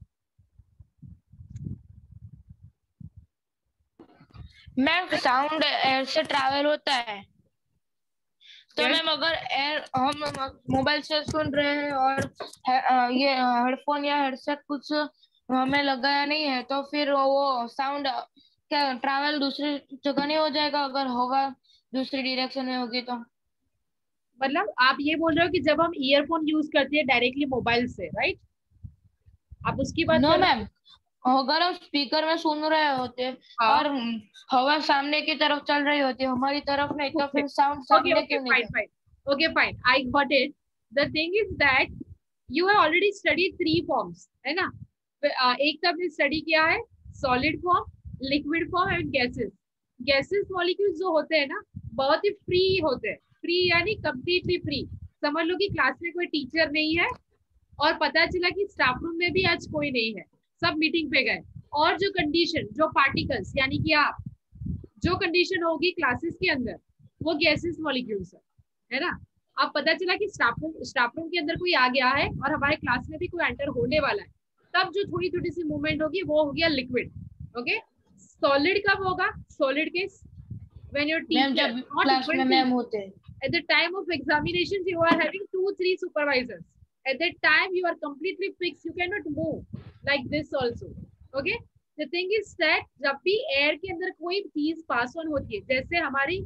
मैम साउंड एयर से ट्रैवल होता है, तो Yes. मैम अगर एयर हम मोबाइल से सुन रहे हैं और ये हेडफोन या हेडसेट कुछ हमें लगाया नहीं है, तो फिर वो साउंड क्या ट्रैवल दूसरी जगह नहीं हो जाएगा अगर हवा दूसरी डायरेक्शन में होगी तो? मतलब आप ये बोल रहे हो कि जब हम ईयरफोन यूज करते हैं डायरेक्टली मोबाइल से, राइट? आप उसकी बात नो कर रहे हो? मैम, अगर हम स्पीकर में सुन रहे होते हाँ. और हवा सामने की तरफ चल रही होती है, हमारी तरफ नहीं, तो फिर साउंड सामने क्यों नहीं fine, fine. Okay, fine. I got it. The thing is that you have already studied three forms, है ना? एक तो आपने स्टडी किया है solid form, liquid form and gases. Gases molecules जो होते हैं ना, बहुत ही फ्री होते हैं. फ्री यानी कंप्लीटली फ्री. समझ लो कि क्लास में कोई टीचर नहीं है और पता चला कि स्टाफ रूम में भी आज कोई नहीं है, सब मीटिंग पे गए, और जो कंडीशन, जो पार्टिकल्स यानी कि आप, जो कंडीशन होगी क्लासेस के अंदर, वो गैसेस मॉलिक्यूल्स है ना? अब पता चला कि स्टाफ रूम के अंदर कोई आ गया है और हमारे क्लास में भी कोई एंटर होने वाला है, तब जो थोड़ी थोड़ी सी मूवमेंट होगी वो हो गया लिक्विड. ओके, सॉलिड कब होगा? Solid case when your teacher जब क्लास में मैम होते हैं, at the time of examinations you are having 2-3 supervisors. At that time you are completely fixed, you cannot move like this also. Okay, the thing is that जब भी air के अंदर कोई चीज पास ऑन होती है, जैसे हमारी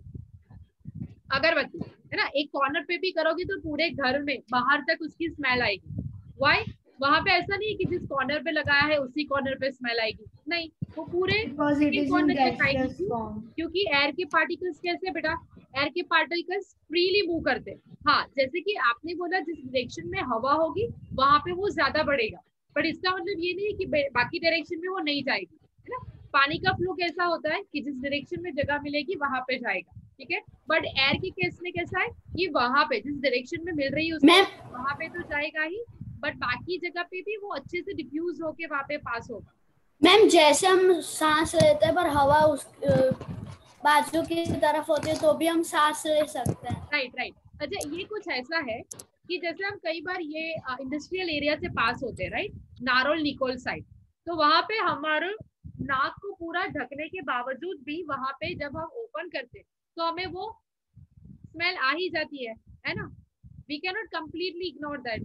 अगरबत्ती है ना, एक कॉर्नर पे भी करोगे तो पूरे घर में बाहर तक उसकी स्मेल आएगी. व्हाई? वहां पे ऐसा नहीं है कि जिस कॉर्नर पे लगाया है उसी कॉर्नर पे स्मेल आएगी, नहीं, वो पूरे कॉर्नर तक आएगी. क्योंकि एयर के पार्टिकल्स कैसे बेटा? एयर के पार्टिकल्स फ्रीली मूव करते हैं. हाँ, जैसे कि आपने बोला जिस डायरेक्शन में हवा होगी वहां पे वो ज्यादा बढ़ेगा, पर इसका मतलब ये नहीं है कि बाकी डायरेक्शन में वो नहीं जाएगी, है ना? पानी का फ्लो कैसा होता है कि जिस डायरेक्शन में जगह मिलेगी वहां पे जाएगा, ठीक है? बट एयर के केस में कैसा है कि वहां पे जिस डायरेक्शन में मिल रही है उसमें वहां पे तो जाएगा ही, बट बाकी जगह पे भी वो अच्छे से डिफ्यूज होके वहां पे पास होगा. मैम जैसे हम सांस लेते हैं पर हवा उस बाजू की तरफ होती है तो भी हम सांस ले सकते हैं. Right right. अच्छा, ये कुछ ऐसा है कि जैसे हम कई बार ये इंडस्ट्रियल एरिया से पास होते हैं, राइट, नारोल निकोल साइड, तो वहां पे हमारे नाक को पूरा ढकने के बावजूद भी वहां पे जब हम ओपन करते तो हमें वो स्मेल आ ही जाती है ना? We can not completely ignore that.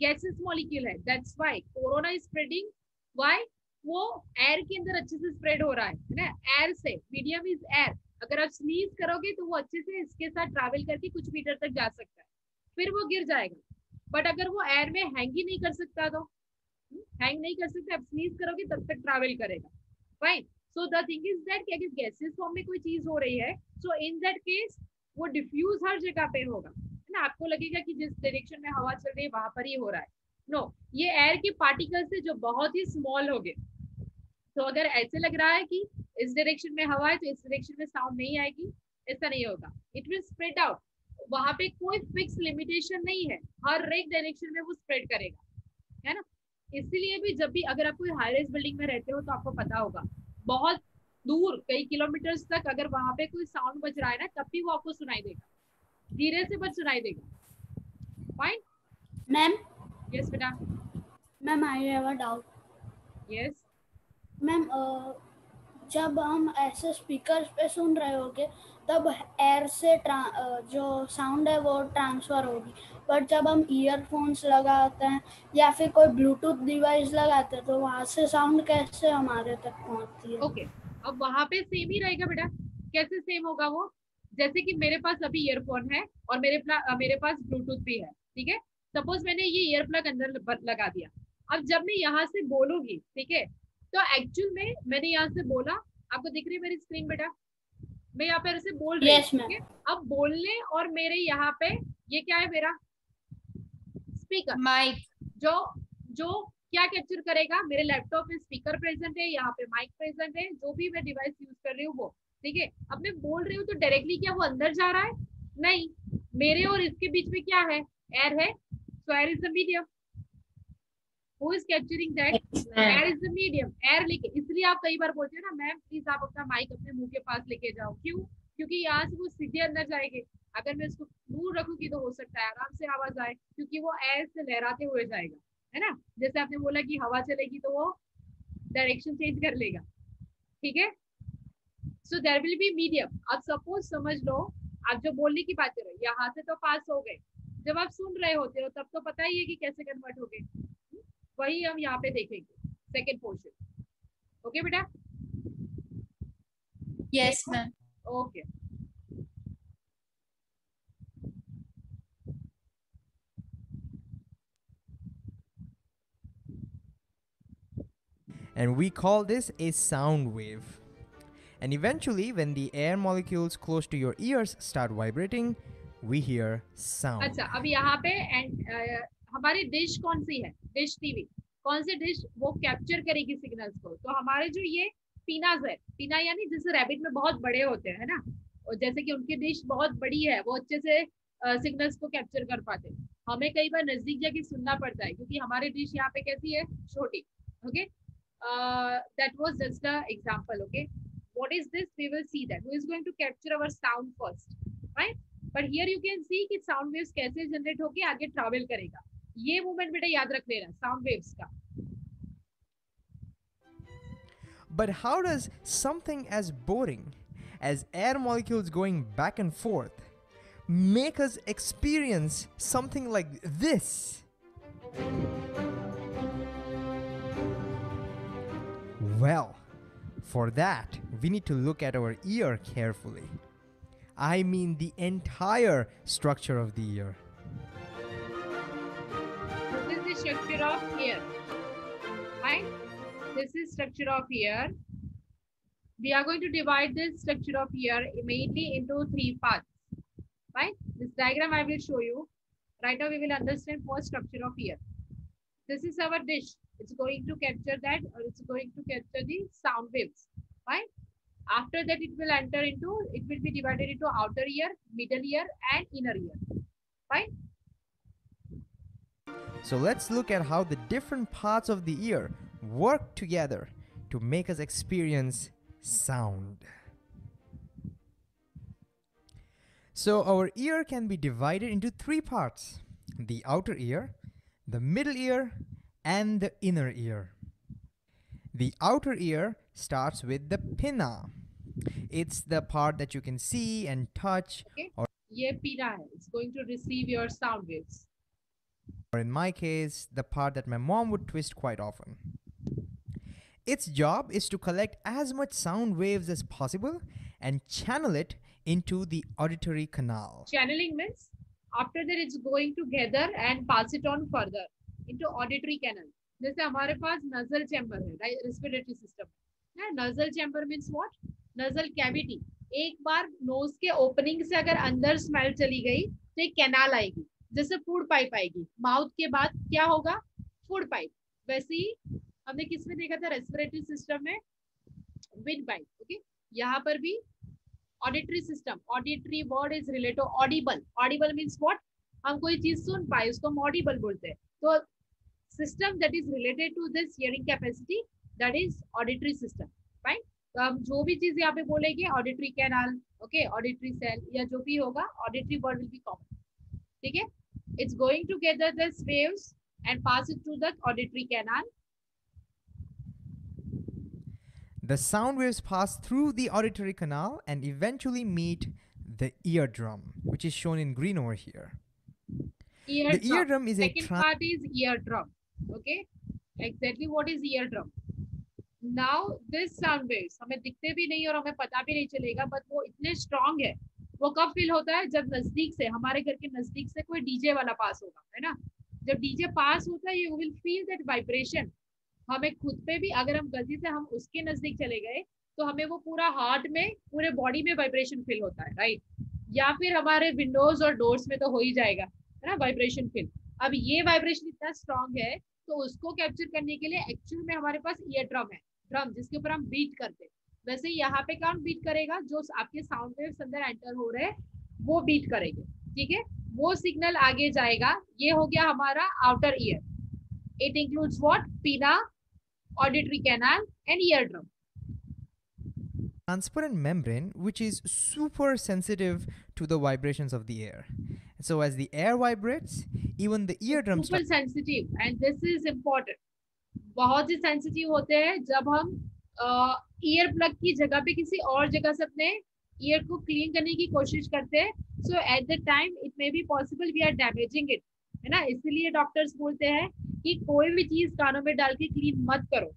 Gases molecule है, that's why corona is spreading. Why? वो एयर के अंदर अच्छे से स्प्रेड हो रहा है ना, एयर से. Medium is air. अगर आप स्नीज करोगे तो वो अच्छे से इसके साथ ट्रैवल करके कुछ मीटर तक जा सकता है, फिर वो गिर जाएगा. बट अगर वो एयर में हैंग ही नहीं कर सकता तो हैंग नहीं कर सकते, आप स्नीज करोगे तब तक ट्रैवल करेगा. Fine. So the thing is that कि अगर गैसेस फॉर्म में कोई चीज हो रही है, सो इन दैट केस वो डिफ्यूज हर जगह पे होगा, है ना? आपको लगेगा कि जिस डायरेक्शन में हवा चल रही है वहां पर ही हो रहा है. नो, ये एयर के पार्टिकल्स है जो बहुत ही स्मॉल हो गए. तो अगर ऐसे लग रहा है कि इस डायरेक्शन में हवा है तो इस डायरेक्शन में साउंड नहीं आएगी, ऐसा नहीं होगा. It will spread out. वहां पे कोई फिक्स लिमिटेशन नहीं है, हर एक डायरेक्शन में वो स्प्रेड करेगा, है ना? इसीलिए भी जब भी अगर आप कोई हाई राइज बिल्डिंग में रहते हो तो आपको पता होगा, बहुत दूर कई किलोमीटर्स तक अगर वहां पे कोई साउंड बज रहा है ना, तब भी वो आपको सुनाई देगा, धीरे से बस सुनाई देगा। फाइन। मैम यस बेटा। Ma'am I have a doubt. Yes. Ma'am जब हम ऐसे स्पीकर्स पे सुन रहे होगे तब एयर से जो साउंड है वो ट्रांसफर होगी, बट जब हम ईयरफोन्स लगाते हैं या फिर कोई ब्लूटूथ डिवाइस लगाते हैं तो वहाँ से साउंड कैसे हमारे तक पहुँचती है? ओके, अब वहां पे सेम ही रहेगा बेटा। कैसे सेम होगा वो? जैसे कि मेरे पास अभी ईयरफोन है और मेरे पास ब्लूटूथ भी है, ठीक है। सपोज मैंने ये ईयर प्लग अंदर लगा दिया। अब जब मैं यहाँ से बोलूंगी, ठीक है, तो एक्चुअल में मैंने यहाँ से बोला, आपको दिख रही है मेरी स्क्रीन बेटा, मैं यहाँ पे ऐसे बोल रही हूँ, यस ठीक मैम। है। अब बोलने और मेरे यहाँ पे ये क्या है, मेरा स्पीकर, माइक। जो जो क्या कैप्चर करेगा, मेरे लैपटॉप में स्पीकर प्रेजेंट है, यहाँ पे माइक प्रेजेंट है, जो भी मैं डिवाइस यूज कर रही हूँ वो, ठीक है। अब मैं बोल रही हूँ तो डायरेक्टली क्या वो अंदर जा रहा है? नहीं, मेरे और इसके बीच में क्या है? एयर है। सो air is the medium. Who is capturing that? Air is the medium. Air लेके, इसलिए आप कई बार बोलते हो ना, मैम प्लीज आप अपना माइक अपने मुंह के पास लेके जाओ। क्यों? क्योंकि यहाँ से वो सीधे अंदर जाएंगे। अगर मैं इसको दूर रखूंगी तो हो सकता है आराम से आवाज आए, क्योंकि वो एयर से लहराते हुए जाएगा, है ना। जैसे आपने बोला कि हवा चलेगी तो वो डायरेक्शन चेंज कर लेगा, ठीक है। So there will be medium. आप सपोज समझ लो, आप जो बोलने की बात कर रहे हो, यहाँ से तो पास हो गए, जब आप सुन रहे होते हो तब तो पता ही है कि कैसे कन्वर्ट हो गए। वही हम यहाँ पे देखेंगे सेकेंड पोर्शन। ओके बेटा? Yes ma'am. Okay. And we call this a sound wave. And eventually, when the air molecules close to your ears start vibrating, we hear sound. अच्छा, अब यहाँ पे हमारी डिश कौन सी है? Dish TV. कौन सी dish वो कैप्चर करेगी सिग्नल्स को? तो हमारे जो ये पीनाज है, पीना यानी जैसे रैबिट में बहुत बड़े होते हैं, है ना, और जैसे कि उनकी डिश बहुत बड़ी है, वो अच्छे से सिग्नल्स को कैप्चर कर पाते हैं। हमें कई बार नजदीक जाके सुनना पड़ता है क्योंकि हमारी डिश यहाँ पे कैसी है? छोटी। Okay, that was just an example. Okay, what is this? We will see that who is going to capture our sound first, right? But here you can see कि sound waves कैसे generate होके आगे travel करेगा। ये movement बेटा याद रख लेना sound waves का। But how does something as boring as air molecules going back and forth make us experience something like this? Well, for that, we need to look at our ear carefully. I mean the entire structure of the ear. This is the structure of ear, right? This is structure of ear. We are going to divide this structure of ear mainly into 3 parts, right? This diagram I will show you. Right now we will understand first structure of ear. This is our dish. It's going to capture that, or it's going to capture the sound waves, right? After that, it will be divided into outer ear, middle ear, and inner ear, right? So let's look at how the different parts of the ear work together to make us experience sound. So our ear can be divided into 3 parts: the outer ear, the middle ear, and the inner ear. The outer ear starts with the pinna. It's the part that you can see and touch. Okay. Ye pinna hai. It's going to receive your sound waves. Or in my case, the part that my mom would twist quite often. Its job is to collect as much sound waves as possible and channel it into the auditory canal. Channeling means after that it's going to gather and pass it on further into auditory canal. जैसे हमारे पास nasal chamber है, respiratory system है। nasal chamber means what? nasal cavity. एक बार nose के opening से अगर अंदर smell चली गई तो एक canal आएगी, जैसे food pipe आएगी। mouth के बाद क्या होगा? food pipe. वैसे ही हमने किस में देखा था? respiratory system में wind pipe. Okay, यहाँ पर भी auditory system. Auditory word is related to audible. Audible means what? हम कोई चीज सुन पाए उसको हम audible बोलते हैं। तो system that is related to this hearing capacity, that is auditory system. Fine. तो हम जो भी चीज यहाँ पे बोलेंगे auditory canal, okay, auditory cell या जो भी होगा, auditory word will be common. ठीक है. It's going to gather this waves and pass it to the auditory canal. The sound waves pass through the auditory canal and eventually meet the eardrum, which is shown in green over here. Eardrum. The eardrum is Second part is eardrum. Okay. Exactly what is eardrum? Now this sound waves हमें दिखते भी नहीं और हमें पता भी नहीं चलेगा, बट वो इतने स्ट्रॉन्ग है. वो कब फील होता है? जब नजदीक से, हमारे घर के नजदीक से कोई डीजे वाला पास होगा, है ना. जब डीजे पास होता है, you will feel that vibration. हमें खुद पे भी, अगर हम गलती से हम उसके नजदीक चले गए, तो हमें वो पूरा हार्ट में, पूरे बॉडी में वाइब्रेशन फील होता है, राइट. या फिर हमारे विंडोज और डोर्स में तो हो ही जाएगा, है ना, वाइब्रेशन फील. अब ये वाइब्रेशन इतना स्ट्रॉन्ग है, तो उसको कैप्चर करने के लिए एक्चुअल में हमारे पास ईयर ड्रम है, ड्रम जिसके ऊपर हम बीट करते हैं. वैसे यहाँ पे कौन बीट करेगा? जो आपके साउंड वेव्स अंदर एंटर हो रहे हैं वो बीट करेंगे. ठीक है. वो सिग्नल आगे जाएगा. ये हो गया हमारा outer ear. It includes what? पिना, auditory canal and eardrum. transparent membrane which is super sensitive to the vibrations of the air. So as the air vibrates, even the eardrum Super sensitive, and this is important. बहुत ही sensitive होते हैं जब हम ear plug की जगह पे किसी और जगह से अपने ईयर को क्लीन करने की कोशिश करते हैं. So at the time it may be possible we are damaging it, है ना. इसलिए डॉक्टर्स बोलते हैं कि कोई भी चीज कानों में डाल के क्लीन मत करो.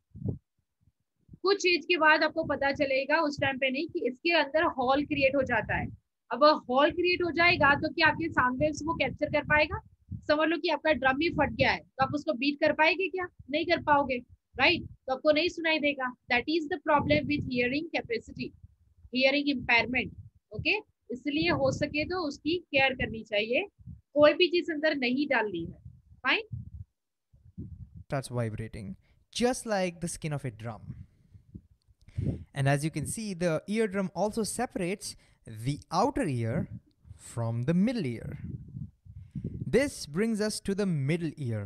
कुछ चीज के बाद आपको पता चलेगा, उस टाइम पे नहीं, कि इसके अंदर हॉल क्रिएट हो जाता है. अब हॉल क्रिएट हो जाएगा तो क्या आपके साउंड वेव्स वो कैप्चर कर पाएगा? समझ लो कि आपका ड्रम ही फट गया है, तो आप उसको बीट कर पाएंगे क्या? नहीं कर पाओगे, राइट. तो आपको नहीं सुनाई देगा. That is the problem with hearing capacity, hearing impairment. Okay. इसलिए हो सके तो उसकी केयर करनी चाहिए. कोई भी चीज अंदर नहीं डालनी है. Fine. starts vibrating, just like the skin of a drum. And as you can see, the eardrum also separates the outer ear from the middle ear. This brings us to the middle ear.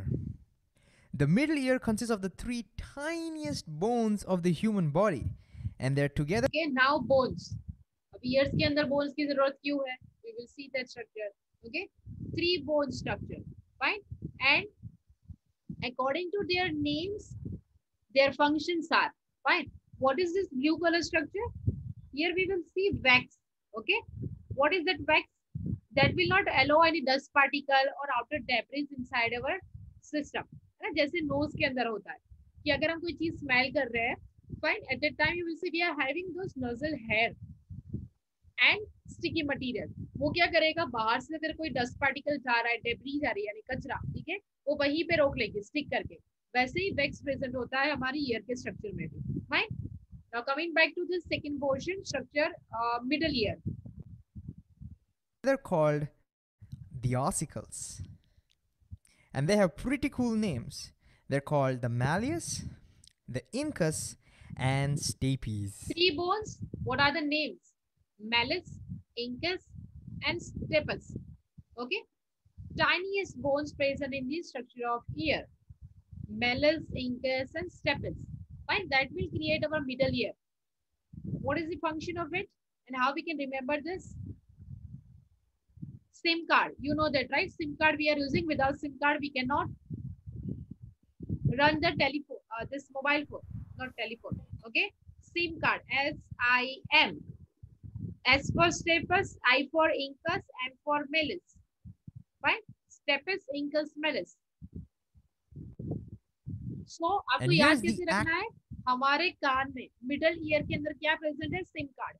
The middle ear consists of the 3 tiniest bones of the human body, and they're together. Okay, now bones. अब ears के अंदर bones की जरूरत क्यों है? We will see that structure. Okay, 3 bone structure. Fine. And according to their names, their functions are fine. What is this blue color structure? Here we will see wax. Okay. What is that wax? That will not allow any dust particle or outer debris inside our system. है ना, जैसे nose के अंदर होता है कि अगर हम कोई चीज स्मेल कर रहे हैं, fine, at that time you will see we are having those nasal hair and sticky material. वो क्या करेगा? बाहर से अगर कोई डस्ट पार्टिकल जा रहा है, डेब्री जा रही है, यानी कचरा, ठीक है, वो वहीं पे रोक लेगी स्टिक करके. वैसे ही वैक्स प्रेजेंट होता है हमारी ईयर के स्ट्रक्चर में भी. Fine. Now coming back to this second portion, structure middle ear. They're called the ossicles, and they have pretty cool names. They're called the malleus, the incus, and stapes. 3 bones. What are the names? Malleus, incus, and stapes. Okay. Tiniest bones present in the structure of ear. Malleus, incus, and stapes. Fine. That will create our middle ear. What is the function of it, and how we can remember this? SIM card. You know that, right? SIM card we are using. Without SIM card, we cannot run the telephone. This mobile phone, not telephone. Okay. SIM card. SIM. S for stapes, I for incus, M for malleus. Fine. Stapes, incus, malleus. So आपको याद कैसे रखना है? हमारे कान में middle ear के अंदर क्या प्रेजेंट है? सिम कार्ड,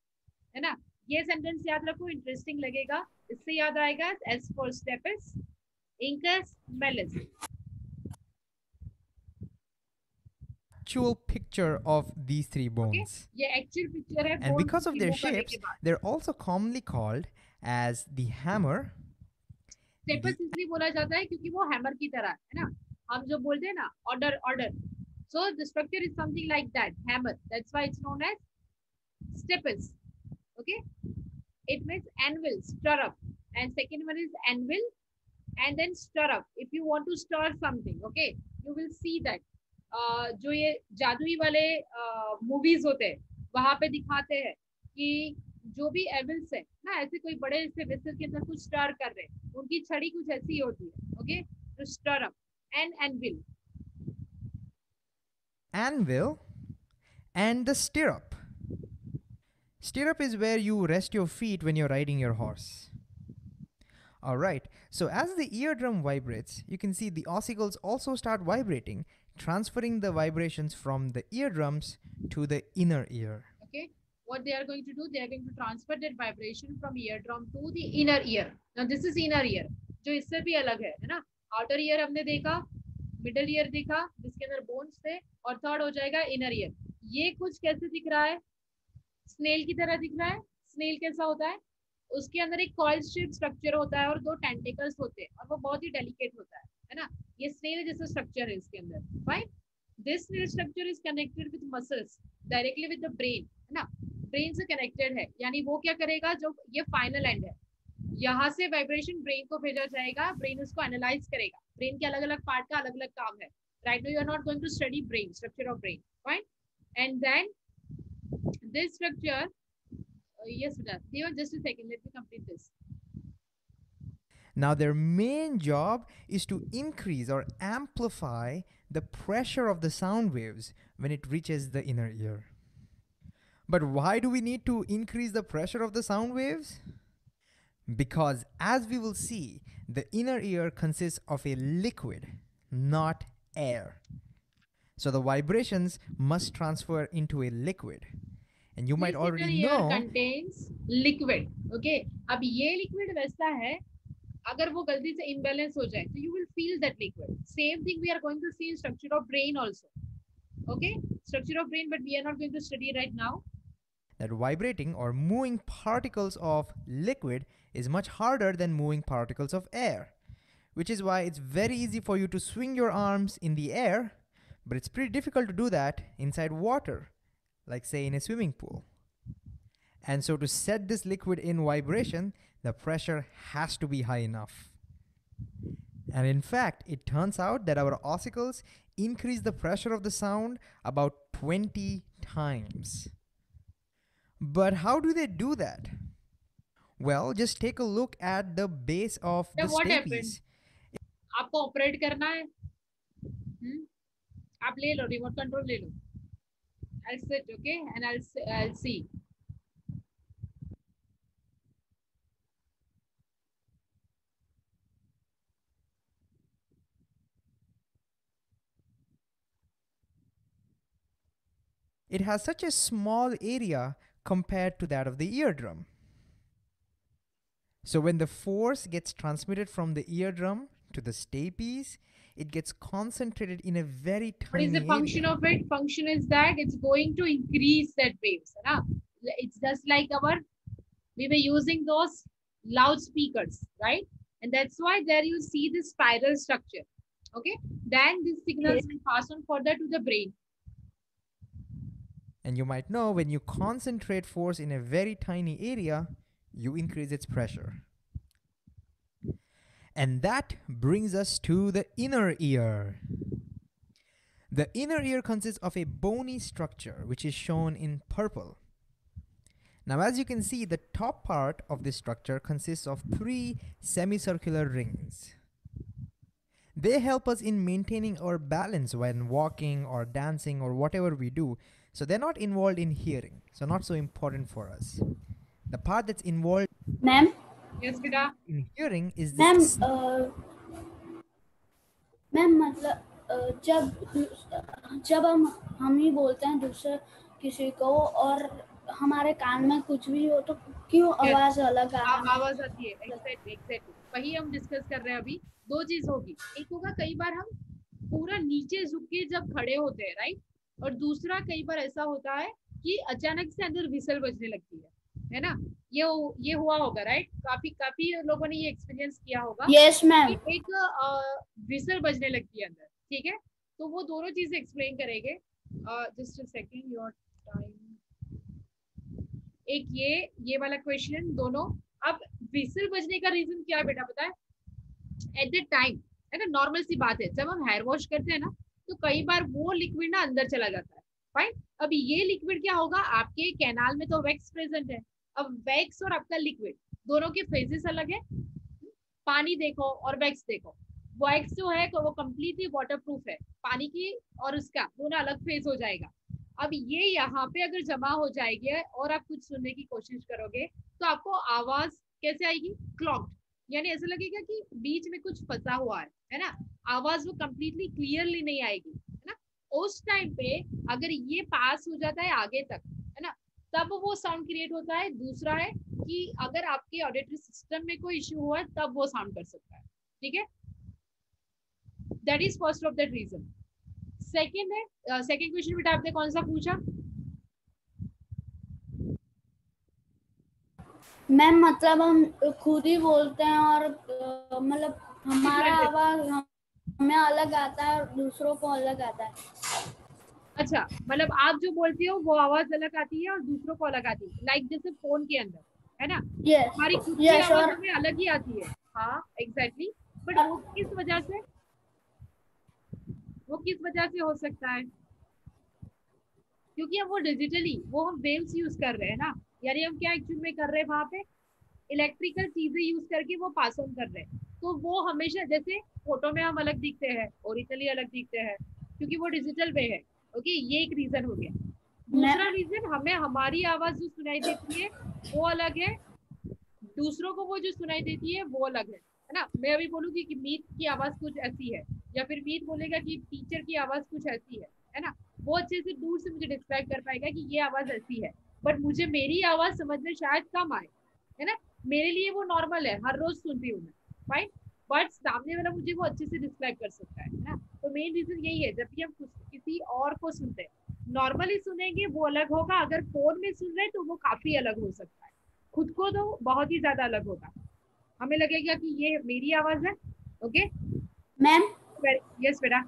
है ना. ये सेंटेंस याद रखो, इंटरेस्टिंग लगेगा. इससे याद आएगा S for stapes, incus, malleus. Actual picture of these 3 bones. Okay. ये actual picture है. And because of their shapes, they're also commonly called as the hammer. Stapes इसलिए बोला जाता है क्योंकि वो हैमर की तरह है ना. हम जो बोलते हैं ना, order, order. So the structure is something like that, hammer. That's why it's known as stapes. Okay. It means anvil, stir up. And second one is anvil and then stir up. If you want to stir something, okay. you will see that जो ये जादुई वाले movies होते हैं वहां पे दिखाते हैं कि जो भी एविल्स है ना, ऐसे कोई बड़े ऐसे वेसल के अंदर कुछ स्टर कर रहे हैं, उनकी छड़ी कुछ ऐसी होती है. ओके, तो stirrup and anvil. Anvil and the stirrup. Stirrup is where you rest your feet when you're riding your horse. Alright, so as the eardrum vibrates, you can see the ossicles also start vibrating, transferring the vibrations from the eardrums to the inner ear. Okay, what they are going to do, they are going to transfer that vibration from eardrum to the inner ear. Now this is inner ear, जो इससे भी अलग है ना. outer ear हमने देखा, middle ear देखा जिसके अंदर bones थे, और third हो जाएगा inner ear. ये कुछ कैसे दिख रहा है, स्नेल की तरह दिख रहा है. स्नेल कैसा होता है, उसके अंदर एक कॉइल शेप स्ट्रक्चर होता है और दो टेंटिकल्स होते हैं और वो बहुत ही डेलिकेट होता है ना. ये स्नेल जैसा स्ट्रक्चर है इसके अंदर. Fine, this snail structure is connected with muscles directly with the brain, है ना. ब्रेन से कनेक्टेड है, यानी वो क्या करेगा, जो ये फाइनल एंड है, यहाँ से वाइब्रेशन ब्रेन को भेजा जाएगा, ब्रेन उसको एनालाइज करेगा. ब्रेन के अलग अलग पार्ट का अलग अलग काम है. Right now you are not going to study brain structure of brain. Fine, and then this structure, yes Vidya, Devan, just a second, let me complete this. Now their main job is to increase or amplify the pressure of the sound waves when it reaches the inner ear. But why do we need to increase the pressure of the sound waves? Because as we will see, the inner ear consists of a liquid, not air. So the vibrations must transfer into a liquid. And you might already know contains liquid. Okay, अब ये liquid वैसा है, अगर वो गलती से imbalance हो जाए तो you will feel that liquid. Same thing we are going to see in structure of brain also. Okay, structure of brain, but we are not going to study right now. That vibrating or moving particles of liquid is much harder than moving particles of air, which is why it's very easy for you to swing your arms in the air, but it's pretty difficult to do that inside water, like say in a swimming pool. And so to set this liquid in vibration, the pressure has to be high enough. And in fact, it turns out that our ossicles increase the pressure of the sound about 20 times. But how do they do that? Well, just take a look at the base of the what stapes. आपको operate करना है, आप ले लो remote control ले लो. I'll sit, okay, and I'll see. It has such a small area compared to that of the eardrum. So when the force gets transmitted from the eardrum to the stapes, it gets concentrated in a very tiny area. What is the function of it? Function is that it's going to increase that waves. Right? It's just like we were using those loudspeakers, right? And that's why there you see this spiral structure. Okay, then these signals will pass on further to the brain. And you might know when you concentrate force in a very tiny area, you increase its pressure. And that brings us to the inner ear. The inner ear consists of a bony structure, which is shown in purple. Now, as you can see, the top part of this structure consists of 3 semicircular rings. They help us in maintaining our balance when walking or dancing or whatever we do. So they're not involved in hearing, so not so important for us. The part that's involved Yes, beta. in hearing is this. Ma'am मतलब जब हम ही बोलते हैं दूसरे किसी को और हमारे कान में कुछ भी हो तो क्यों आवाज अलग आवाज आती है. Exactly. वही हम डिस्कस कर रहे हैं अभी. 2 चीज होगी, एक होगा कई बार हम पूरा नीचे झुक के जब खड़े होते हैं, राइट, और दूसरा कई बार ऐसा होता है कि अचानक से अंदर विसल बजने लगती है ना. ये हुआ होगा, राइट. काफी लोगों ने ये एक्सपीरियंस किया होगा. Yes ma'am. एक विसल बजने लगती है अंदर, ठीक है. तो वो दोनों चीजें एक्सप्लेन करेंगे. Just a second, your time. एक ये वाला क्वेश्चन दोनों. अब विसल बजने का रीजन क्या है बेटा, पता है? एट द है ना, नॉर्मल सी बात है। जब हम हेयर वॉश करते हैं ना तो कई बार वो लिक्विड ना अंदर चला जाता है, फाइन। अब ये लिक्विड क्या होगा, आपके कैनाल में तो वैक्स प्रेजेंट है। अब वैक्स और आपका लिक्विड दोनों के फेजेस अलग है। पानी देखो और वैक्स देखो, वैक्स जो है वो कम्प्लीटली वाटर प्रूफ है, पानी की और उसका दोनों अलग फेज हो जाएगा। अब ये यहाँ पे अगर जमा हो जाएगी और आप कुछ सुनने की कोशिश करोगे तो आपको आवाज कैसे आएगी, क्लॉक्ड, यानी ऐसा लगेगा कि बीच में कुछ फंसा हुआ है ना, आवाज वो कंप्लीटली क्लियरली नहीं आएगी, है ना। उस टाइम पे अगर ये पास हो जाता है आगे तक, है ना, तब वो साउंड क्रिएट होता है। दूसरा है कि अगर आपके ऑडिटरी सिस्टम में कोई इश्यू हुआ है तब वो साउंड कर सकता है, ठीक है। That is first of that reason. Second है, सेकेंड क्वेश्चन बेटा आपने कौन सा पूछा? मैम मतलब हम खुद ही बोलते हैं और मतलब हमारा आवाज हमें अलग आता है और दूसरों को अलग आता है। अच्छा, मतलब आप जो बोलती हो वो आवाज अलग आती है और दूसरों को अलग आती है, लाइक जैसे फोन के अंदर, है ना, हमारी खुद की आवाज हमें अलग ही आती है। हाँ एग्जैक्टली, बट वो किस वजह से, वो किस वजह से हो सकता है? क्योंकि हम वो डिजिटली वो हम वेव्स यूज कर रहे हैं ना, यानी हम क्या एक्चुअल में कर रहे हैं, वहां पे इलेक्ट्रिकल चीजें यूज करके वो पास ऑन कर रहे हैं। तो वो हमेशा, जैसे फोटो में हम अलग दिखते हैं, ओरिजिनली अलग दिखते हैं, क्योंकि वो डिजिटल वे है। ओके, ये एक रीजन हो गया। दूसरा रीजन, हमें हमारी आवाज जो सुनाई देती है वो अलग है, दूसरों को वो जो सुनाई देती है वो अलग है ना। मैं अभी बोलूंगी कि मीत की आवाज कुछ ऐसी है, या फिर मीत बोलेगा कि टीचर की आवाज कुछ ऐसी है ना, वो अच्छे से दूर से मुझे डिस्क्राइब कर पाएगा कि ये आवाज ऐसी है, बट मुझे मेरी आवाज समझ में शायद कम आए, है ना। मेरे लिए वो नॉर्मल है, हर रोज सुनती हूँ मैं, फाइन, बट सामने वाला मुझे वो अच्छे से डिस्क्राइब कर सकता है ना। तो मेन रीजन यही है, जब भी हम किसी और को सुनते हैं, नॉर्मली सुनेंगे वो अलग होगा, अगर फोन में सुन रहे तो वो काफी अलग हो सकता है, खुद को तो बहुत ही ज्यादा अलग होगा, हमें लगेगा कि ये मेरी आवाज है। ओके मैम, यस बेटा।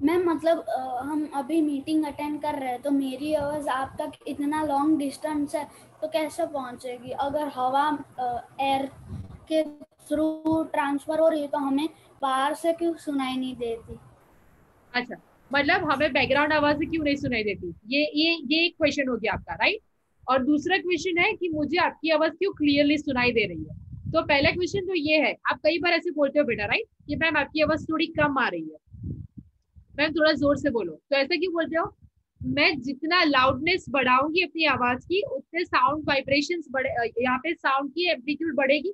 मैम मतलब हम अभी मीटिंग अटेंड कर रहे हैं तो मेरी आवाज आप तक इतना लॉन्ग डिस्टेंस है तो कैसे पहुंचेगी? अगर हवा एयर के थ्रू ट्रांसफर हो रही है तो हमें बाहर से क्यों सुनाई नहीं देती? अच्छा, मतलब हमें बैकग्राउंड आवाज क्यों नहीं सुनाई देती, ये एक क्वेश्चन हो गया आपका, राइट। और दूसरा क्वेश्चन है कि मुझे आपकी आवाज क्यों क्लियरली सुनाई दे रही है। तो पहला क्वेश्चन तो ये है, आप कई बार ऐसे बोलते हो बेटा, राइट, कि मैम आपकी आवाज थोड़ी कम आ रही है, मैम थोड़ा जोर से बोलो। तो ऐसा क्यों बोलते हो? मैं जितना लाउडनेस बढ़ाऊंगी अपनी आवाज की, उतने साउंड वाइब्रेशंस बढ़े, यहाँ पे साउंड की एम्पलीट्यूड बढ़ेगी,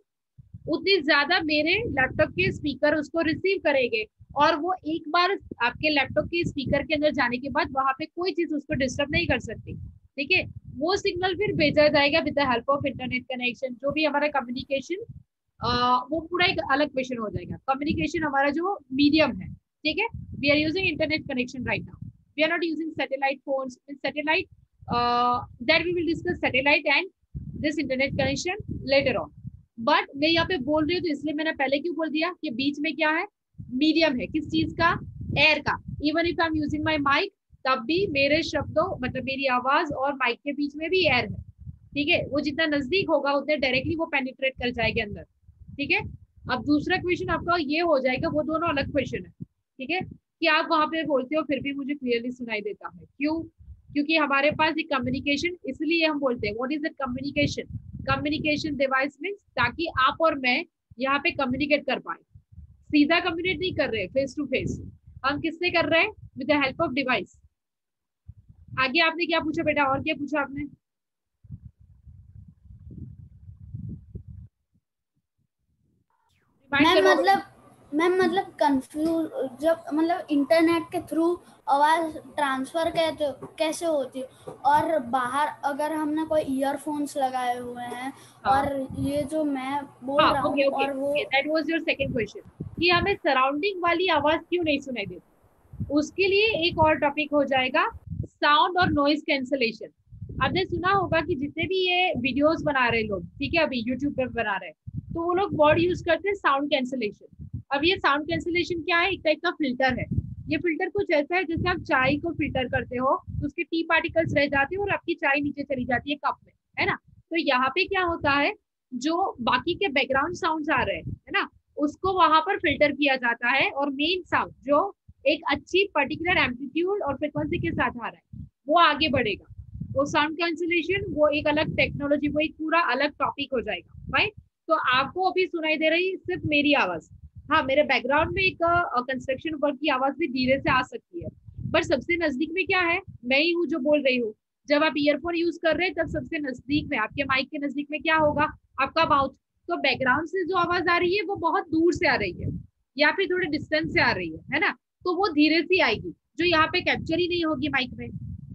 उतनी ज्यादा मेरे लैपटॉप के स्पीकर उसको रिसीव करेंगे, और वो एक बार आपके लैपटॉप के स्पीकर के अंदर जाने के बाद वहां पे कोई चीज उसको डिस्टर्ब नहीं कर सकती, ठीक है। वो सिग्नल फिर भेजा जाएगा with the help of internet connection, जो भी हमारा कम्युनिकेशन, वो पूरा एक अलग क्वेश्चन हो जाएगा। कम्युनिकेशन हमारा जो मीडियम है, ठीक है, we are using internet connection right now, we are not using satellite phones, satellite, that we will discuss satellite and this internet connection later on. But मैं यहाँ पे बोल रही हूँ तो इसलिए मैंने पहले क्यों बोल दिया कि बीच में क्या है, मीडियम है, किस चीज का, एयर का। Even if I am using my mic, तब भी मेरे शब्दों मतलब मेरी आवाज और माइक के बीच में भी एयर है, ठीक है। वो जितना नजदीक होगा उतने डायरेक्टली वो पेनिट्रेट कर जाएगा अंदर, ठीक है। अब दूसरा क्वेश्चन आपका ये हो जाएगा, वो दोनों अलग क्वेश्चन है, ठीक है, कि आप वहां पे बोलते हो फिर भी मुझे क्लियरली सुनाई देता है, क्यों? क्योंकि हमारे पास एक कम्युनिकेशन, इसलिए हम बोलते हैं what is the communication, communication device means ताकि आप और मैं यहाँ पे कम्युनिकेट कर पाए, सीधा कम्युनिकेट नहीं कर रहे फेस टू फेस, हम किससे कर रहे हैं, with the help of device. आगे आपने क्या पूछा बेटा, और क्या पूछा आपने? मैम मतलब कंफ्यूज, जब मतलब इंटरनेट के थ्रू आवाज ट्रांसफर कैसे होती है, और बाहर अगर हमने कोई ईयरफोन्स लगाए हुए हैं और ये जो मैं बोल रहा हूँ और वो, that was your second question कि हमें सराउंडिंग वाली आवाज क्यों नहीं सुनाई देती। उसके लिए एक और टॉपिक हो जाएगा, साउंड और नॉइज कैंसलेशन। आपने सुना होगा कि जितने भी ये वीडियोस बना रहे लोग, ठीक है, अभी यूट्यूब पे बना रहे हैं, तो वो लोग वर्ड यूज करते हैं साउंड कैंसलेशन। अब ये साउंड कैंसलेशन क्या है, एक टाइप का फिल्टर है। ये फिल्टर कुछ ऐसा है जैसे आप चाय को फिल्टर करते हो तो उसके टी पार्टिकल्स रह जाते हैं और आपकी चाय नीचे चली जाती है कप में, है ना। तो यहाँ पे क्या होता है, जो बाकी के बैकग्राउंड साउंड्स आ रहे हैं, है ना, उसको वहां पर फिल्टर किया जाता है और मेन साउंड जो एक अच्छी पर्टिकुलर एम्पलीट्यूड और फ्रिक्वेंसी के साथ आ रहा है वो आगे बढ़ेगा। वो साउंड कैंसिलेशन वो एक अलग टेक्नोलॉजी, वो एक पूरा अलग टॉपिक हो जाएगा, राइट। तो आपको अभी सुनाई दे रही सिर्फ मेरी आवाज, हाँ मेरे बैकग्राउंड में एक कंस्ट्रक्शन वर्क की आवाज भी धीरे से आ सकती है, पर सबसे नजदीक में क्या है, मैं ही हूँ जो बोल रही हूँ। जब आप ईयरफोन यूज कर रहे हैं तब सबसे नजदीक में आपके माइक के नजदीक में क्या होगा, आपका माउथ। तो बैकग्राउंड से जो आवाज आ रही है वो बहुत दूर से आ रही है या फिर थोड़े डिस्टेंस से आ रही है ना, तो वो धीरे से आएगी जो यहाँ पे कैप्चर ही नहीं होगी माइक में,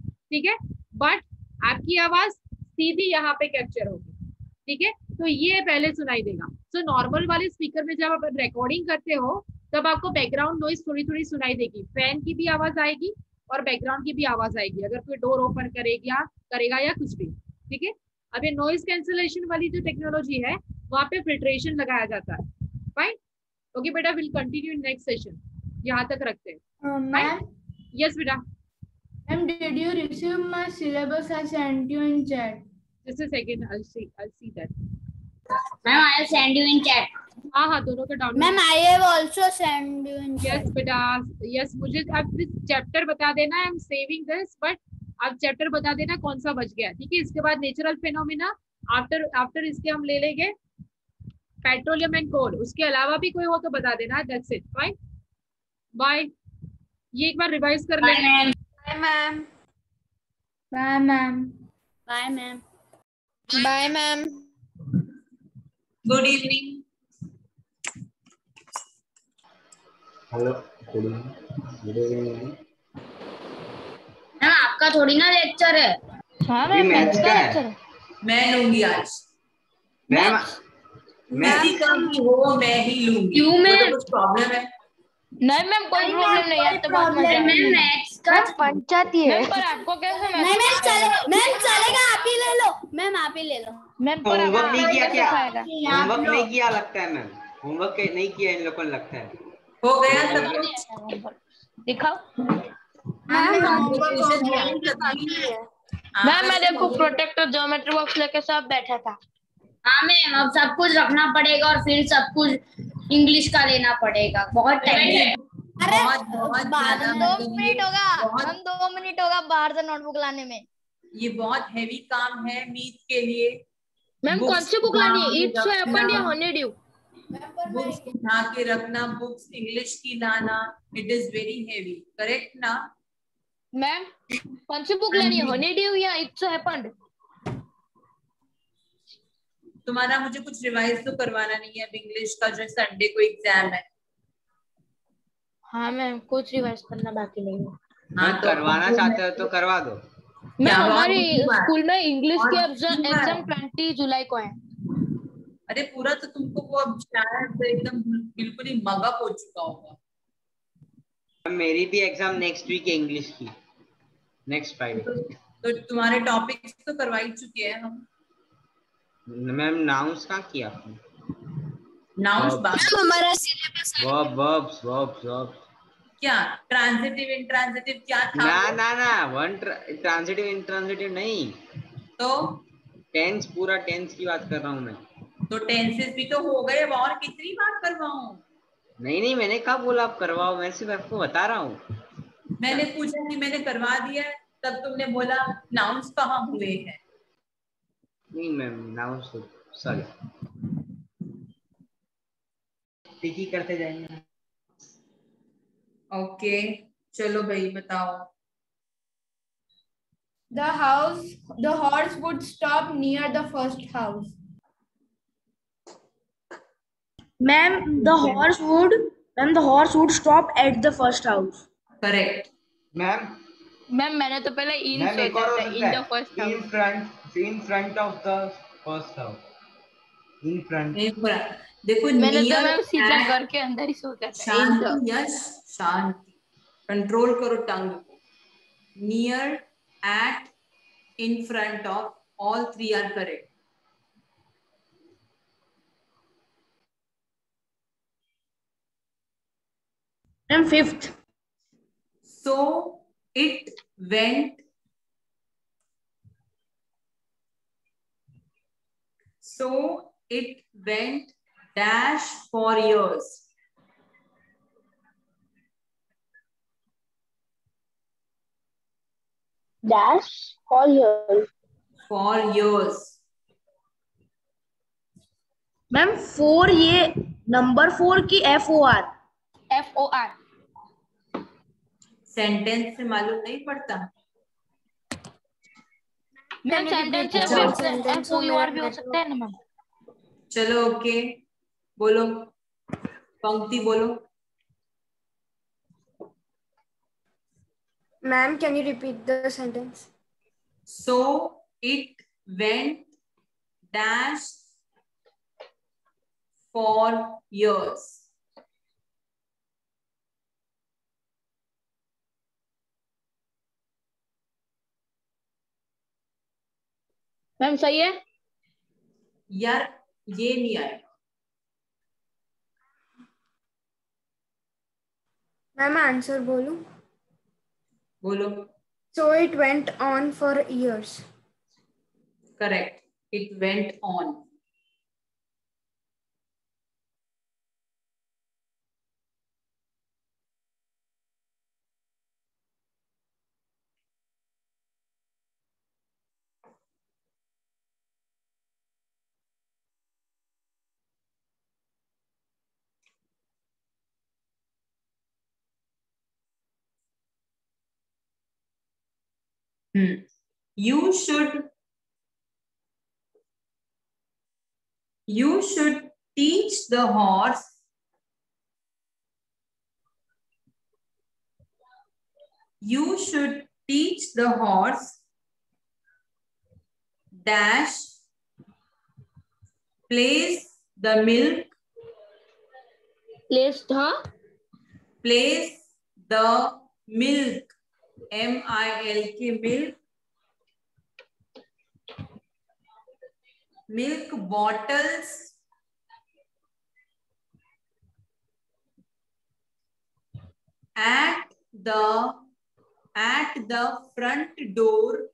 ठीक है। बट आपकी आवाज सीधी यहाँ पे कैप्चर होगी, ठीक है। तो ये पहले सुनाई देगा। तो नॉर्मल वाले स्पीकर में जब आप रिकॉर्डिंग करते हो तब आपको बैकग्राउंड नॉइज थोड़ी थोड़ी सुनाई देगी, फैन की भी आवाज आएगी और बैकग्राउंड की भी आवाज आएगी अगर कोई डोर ओपन करेगा या कुछ भी, ठीक है। अब ये नॉइज कैंसिलेशन वाली जो टेक्नोलॉजी है वहां पे फिल्ट्रेशन लगाया जाता है, फाइन। ओके बेटा, will continue in next session, यहाँ तक रखते हैं। मैम, यस बेटा, ma'am, did you receive my syllabus I sent you in chat? Just a second, I'll see that. Ma'am, I will send you in chat. हाँ दोनों का download. Ma'am, I have also sent you in chat. Yes बेटा, yes मुझे आप chapter बता देना, I am saving this, but आप chapter बता देना कौन सा बच गया, ठीक है। इसके बाद नेचुरल फेनोमेना, आफ्टर इसके हम ले लेंगे पेट्रोलियम एंड कोल, उसके अलावा भी कोई हो तो बता देना, दैट्स इट, फाइन, बाय। ये एक बार रिवाइज कर लेंगे। Bye, ma'am. Bye, ma'am. Bye, ma'am. Bye, ma'am. Good evening. Hello, good evening. Ma'am, आपका थोड़ी ना लेक्चर है। हाँ ये मैम, मैथ्स का है। लेक्चर। मैं लूंगी आज। मैम, किसी का भी हो मैं ही लूंगी। क्यों मैम? तो कुछ प्रॉब्लम है? नहीं मैम, कोई प्रॉब्लम नहीं है, तो बहुत मजा मैम, आएगा। मैथ्स का पंचायती है। मैम, पर आपको कैसे नहीं मैम, चलेगा, आप ही ले लो मैम, आप ही ले लो। मैम, पर होमवर्क आपको नहीं किया कैसे क्या? सिखाएगा? होमवर्क नहीं किया लगता है मैम, होमवर्क नहीं किया इन लोगों को लगता है। हो गया सब कुछ? दिखाओ। मैम मैं देखो प्रोटेक्टर ज्योमेट्री बॉक्स लेके सब बैठा था। हाँ मैम, अब सब कुछ रखना पड़ेगा और फिर सब कुछ इंग्लिश का लेना पड़ेगा, बहुत टाइम। बहुत ज्यादा 2 मिनट होगा, बहुत- हम 2 मिनट होगा बाहर से नोटबुक लाने में। ये बहुत हैवी काम है मीत के लिए। मैम, कौन सी बुक लानी है? इट्स हैपेंड या हनीड्यू? बुक्स उठा के रखना, बुक्स इंग्लिश की लाना, it is very heavy, correct ना? मैम, कौन सी बुक लेनी है? हनीड्यू या इट्स हैपेंड? तुम्हारा मुझे कुछ रिवाइज तो करवाना नहीं है अब इंग्लिश का, जो संडे को एग्जाम है। हाँ मैम, कुछ रिवाइज करना बाकी नहीं है। हाँ तो करवाना चाहते हो तो करवा दो। मैम, क्या हमारी बात है? स्कूल में इंग्लिश और के दूसरी बात- एग्जाम 20 जुलाई को है। अरे पूरा तो तुमको वो अब शायद एकदम बिल्कुल ही मगअप हो चुका होगा। मेरी भी एग्जाम नेक्स्ट वीक है इंग्लिश की, नेक्स्ट फ्राइडे। तो तुम्हारे टॉपिक्स तो करवा ही चुके हैं हम। मैम, नाउन्स कहाँ किया आपने? नाउन्स बाकी हमारा सिलेबस वर्ब्स। क्या ट्रांजिटिव इंट्रांजिटिव क्या था? ना वन ट्रांजिटिव इंट्रांजिटिव नहीं, तो टेंस, पूरा टेंस की बात कर रहा हूँ मैं। तो टेंसेस भी तो हो गए, अब और कितनी बार करवाऊं? नहीं, मैंने कब बोला आप करवाओ, मैं सिर्फ आपको बता रहा हूँ। मैंने पूछा कि मैंने करवा दिया है, तब तुमने बोला नाउन्स कहाँ हुए हैं। नहीं मैम, नाउन्स सॉरी, टिकी करते जाएंगे। ओके चलो भाई बताओ। The horse would stop near the first house. Ma'am, the horse would stop at the first house. Correct. Ma'am, मैंने तो पहले इन मैम एक और सोचा हो था, सकता इन द है, first in house. front of the first house, in front। देखो मैंने तो near मैम सीधा at- घर के अंदर ही सोचा था, in the. Shanti Yash, Shanti, control करो टंग को। Near, at, in front of, all three are correct. And fifth, So it went. So it went dash for years. Dash for years. For years. Ma'am 4 ये number 4 की FOR. FOR. Sentence से मालूम नहीं पड़ता? Ma'am sentence से FOUR भी हो सकता है ना मैम? चलो ओके, बोलो, पंक्ति बोलो. Ma'am, can you repeat the sentence? So it went dash for years. Ma'am सही है? यार ये नहीं आएगा. Ma'am, answer बोलूं? बोलो. So it went on for years. Correct. It went on. You should teach the horse. You should teach the horse dash place the milk. Place the milk. MILK milk. Milk bottles at the front door.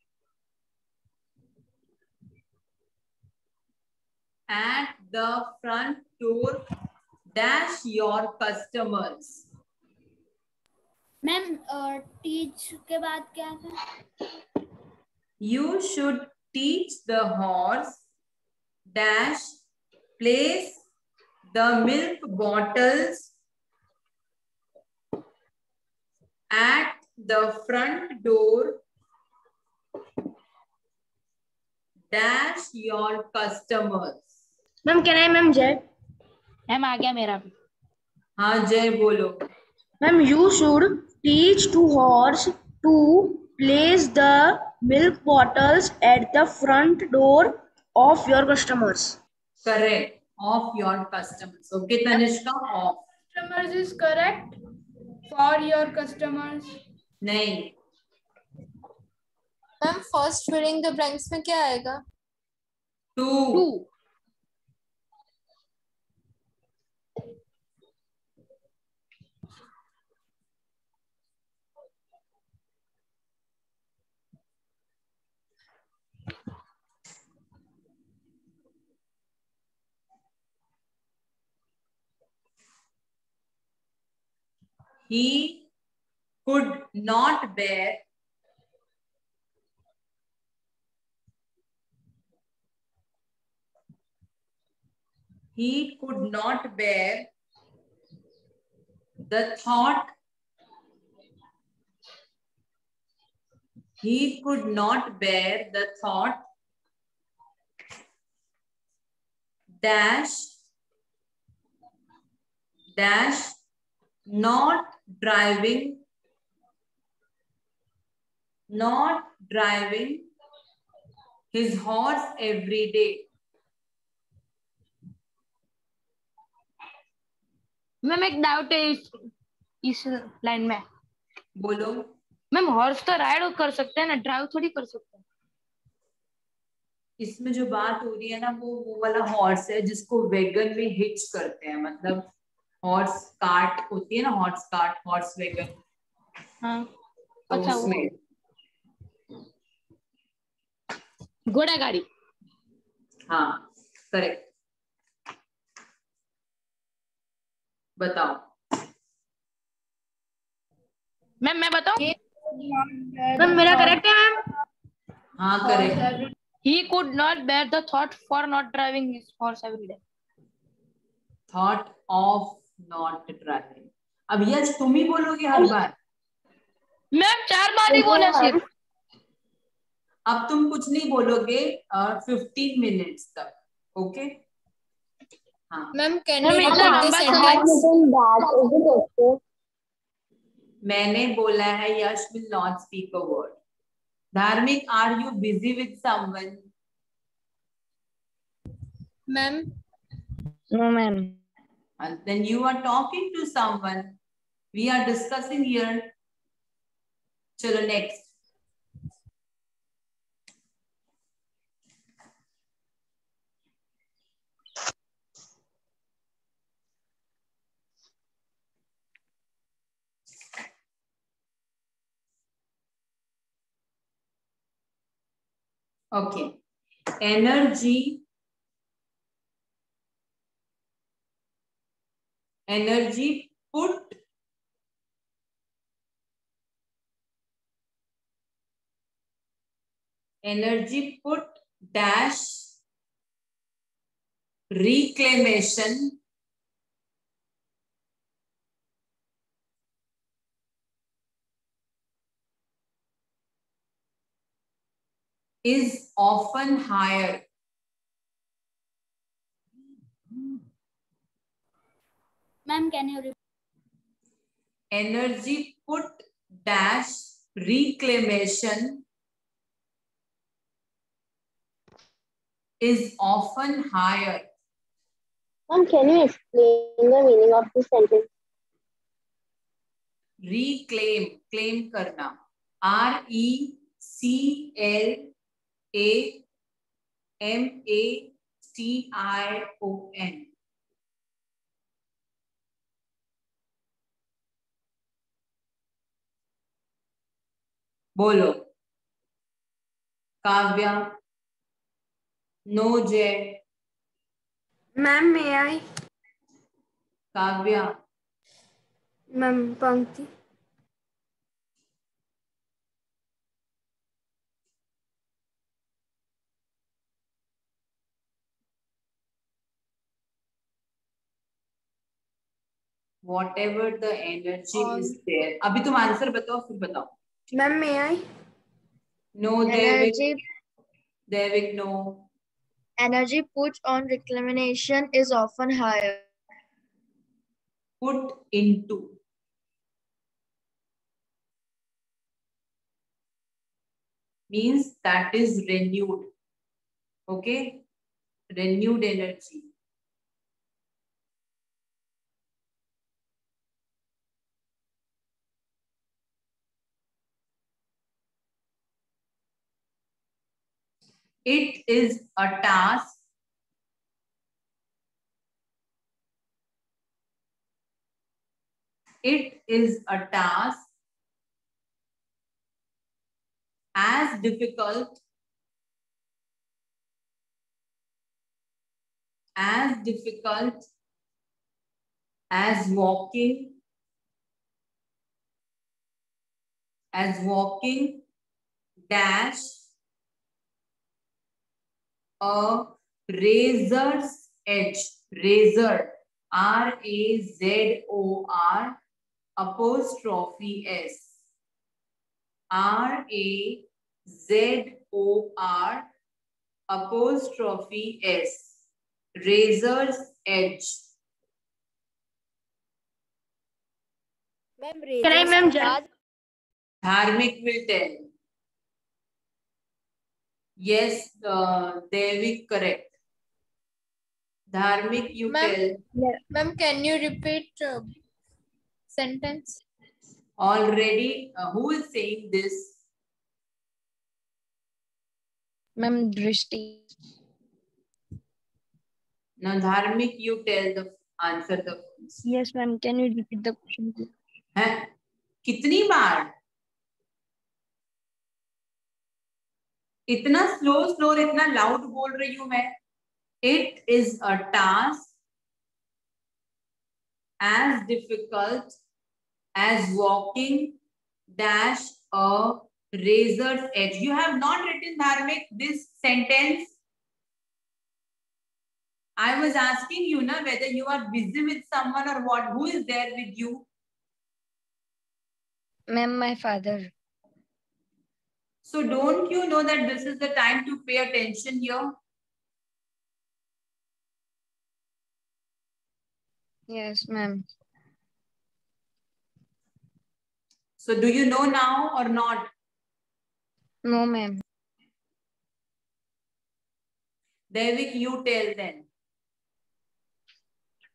At the front door dash your customers. Ma'am teach के बाद क्या था? You should teach the horse dash place the milk bottles at the front door dash your customers. Ma'am can I ma'am जय? Ma'am आ गया मेरा भी. हाँ जय बोलो. Ma'am you should teach to horse to place the milk bottles at the front door of your customers. Correct. Of your customers. Okay Tanishka, of. Customers is correct. For your customers. नहीं. Ma'am, first filling the blanks में क्या आएगा? To. He could not bear the thought. He could not bear the thought dash not driving his horse every day. Ma'am एक doubt है इस line में. बोलो. Ma'am horse तो राइड कर सकते हैं ना, ड्राइव थोड़ी कर सकते हैं. इसमें जो बात हो रही है ना वो वाला हॉर्स है जिसको वैगन में हिच करते हैं. मतलब हॉर्स कार्ट होती है ना, हॉर्स कार्ट, हॉर्स वैगन. हाँ. तो अच्छा उसमें घोड़ा गाड़ी. हाँ करेक्ट. बताओ। मैम मैं बताऊं? मैम मेरा करेक्ट है मैम? हाँ correct. He could not bear the thought for not driving his horse every day. Thought of not driving. अब यश तुम ही बोलोगे हर बार। मैम 4 बार ही बोला सिर्फ। अब तुम कुछ नहीं बोलोगे 15 मिनट्स तक। ओके हाँ। मैम कैन मैम यू इतना रिपीट द लंबा सेंटेंस? मैंने बोला है Yash will not speak a word. Dharmik, are you busy with someone? Ma'am no ma'am. And then you are talking to someone. We are discussing here. Chalo next. Okay. Energy put dash reclamation is often higher. Ma'am, can you repeat? Energy put dash reclamation is often higher. Ma'am, can you explain the meaning of this sentence? Reclaim, claim करना, RECLAMATION. बोलो। Kavya, no जय। Ma'am मे आई? Kavya, ma'am पंक्ति। whatever the energy is there. अभी तुम answer बताओ फिर बताओ। Ma'am may I? No, Devik, no. Energy put on reclamation is often higher. Put into. Means that is renewed. Okay? Renewed energy. It is a task. It is a task as difficult as walking dash a razor's edge. Razor, RAZOR apostrophe S. RAZOR apostrophe S. Razor's edge. Ma'am Can I, ma'am, Dharmik will tell. Yes, Devik, correct. Dharmik, you tell. Ma'am can you repeat sentence? Already, who is saying this? Ma'am, Drishti. Now, Dharmik, you tell the answer. Yes, ma'am. Can you repeat the question, please? है? कितनी बार? इतना slow इतना loud बोल रही हूं मैं। It is a task as difficult as walking dash a razor's edge. You have not written, Dharmik, this sentence. I was asking you na whether you are busy with someone or what. Who is there with you? Ma'am, my father. So don't you know that this is the time to pay attention here? Yes, ma'am. So do you know now or not? No, ma'am. Devik, you tell then.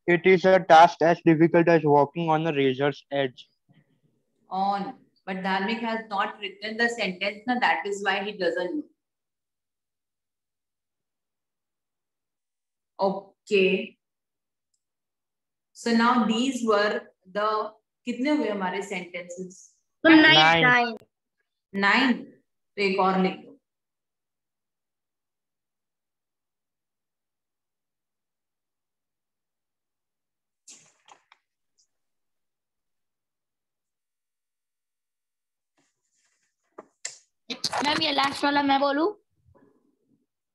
It is a task as difficult as walking on a razor's edge. On. But Dharmik has not written the sentence. Now that is why he doesn't know. Okay. So now these were the कितने हुए हमारे sentences? 9. 9. तो एक और लिख दो. Ma'am ये last वाला मैं बोलूं?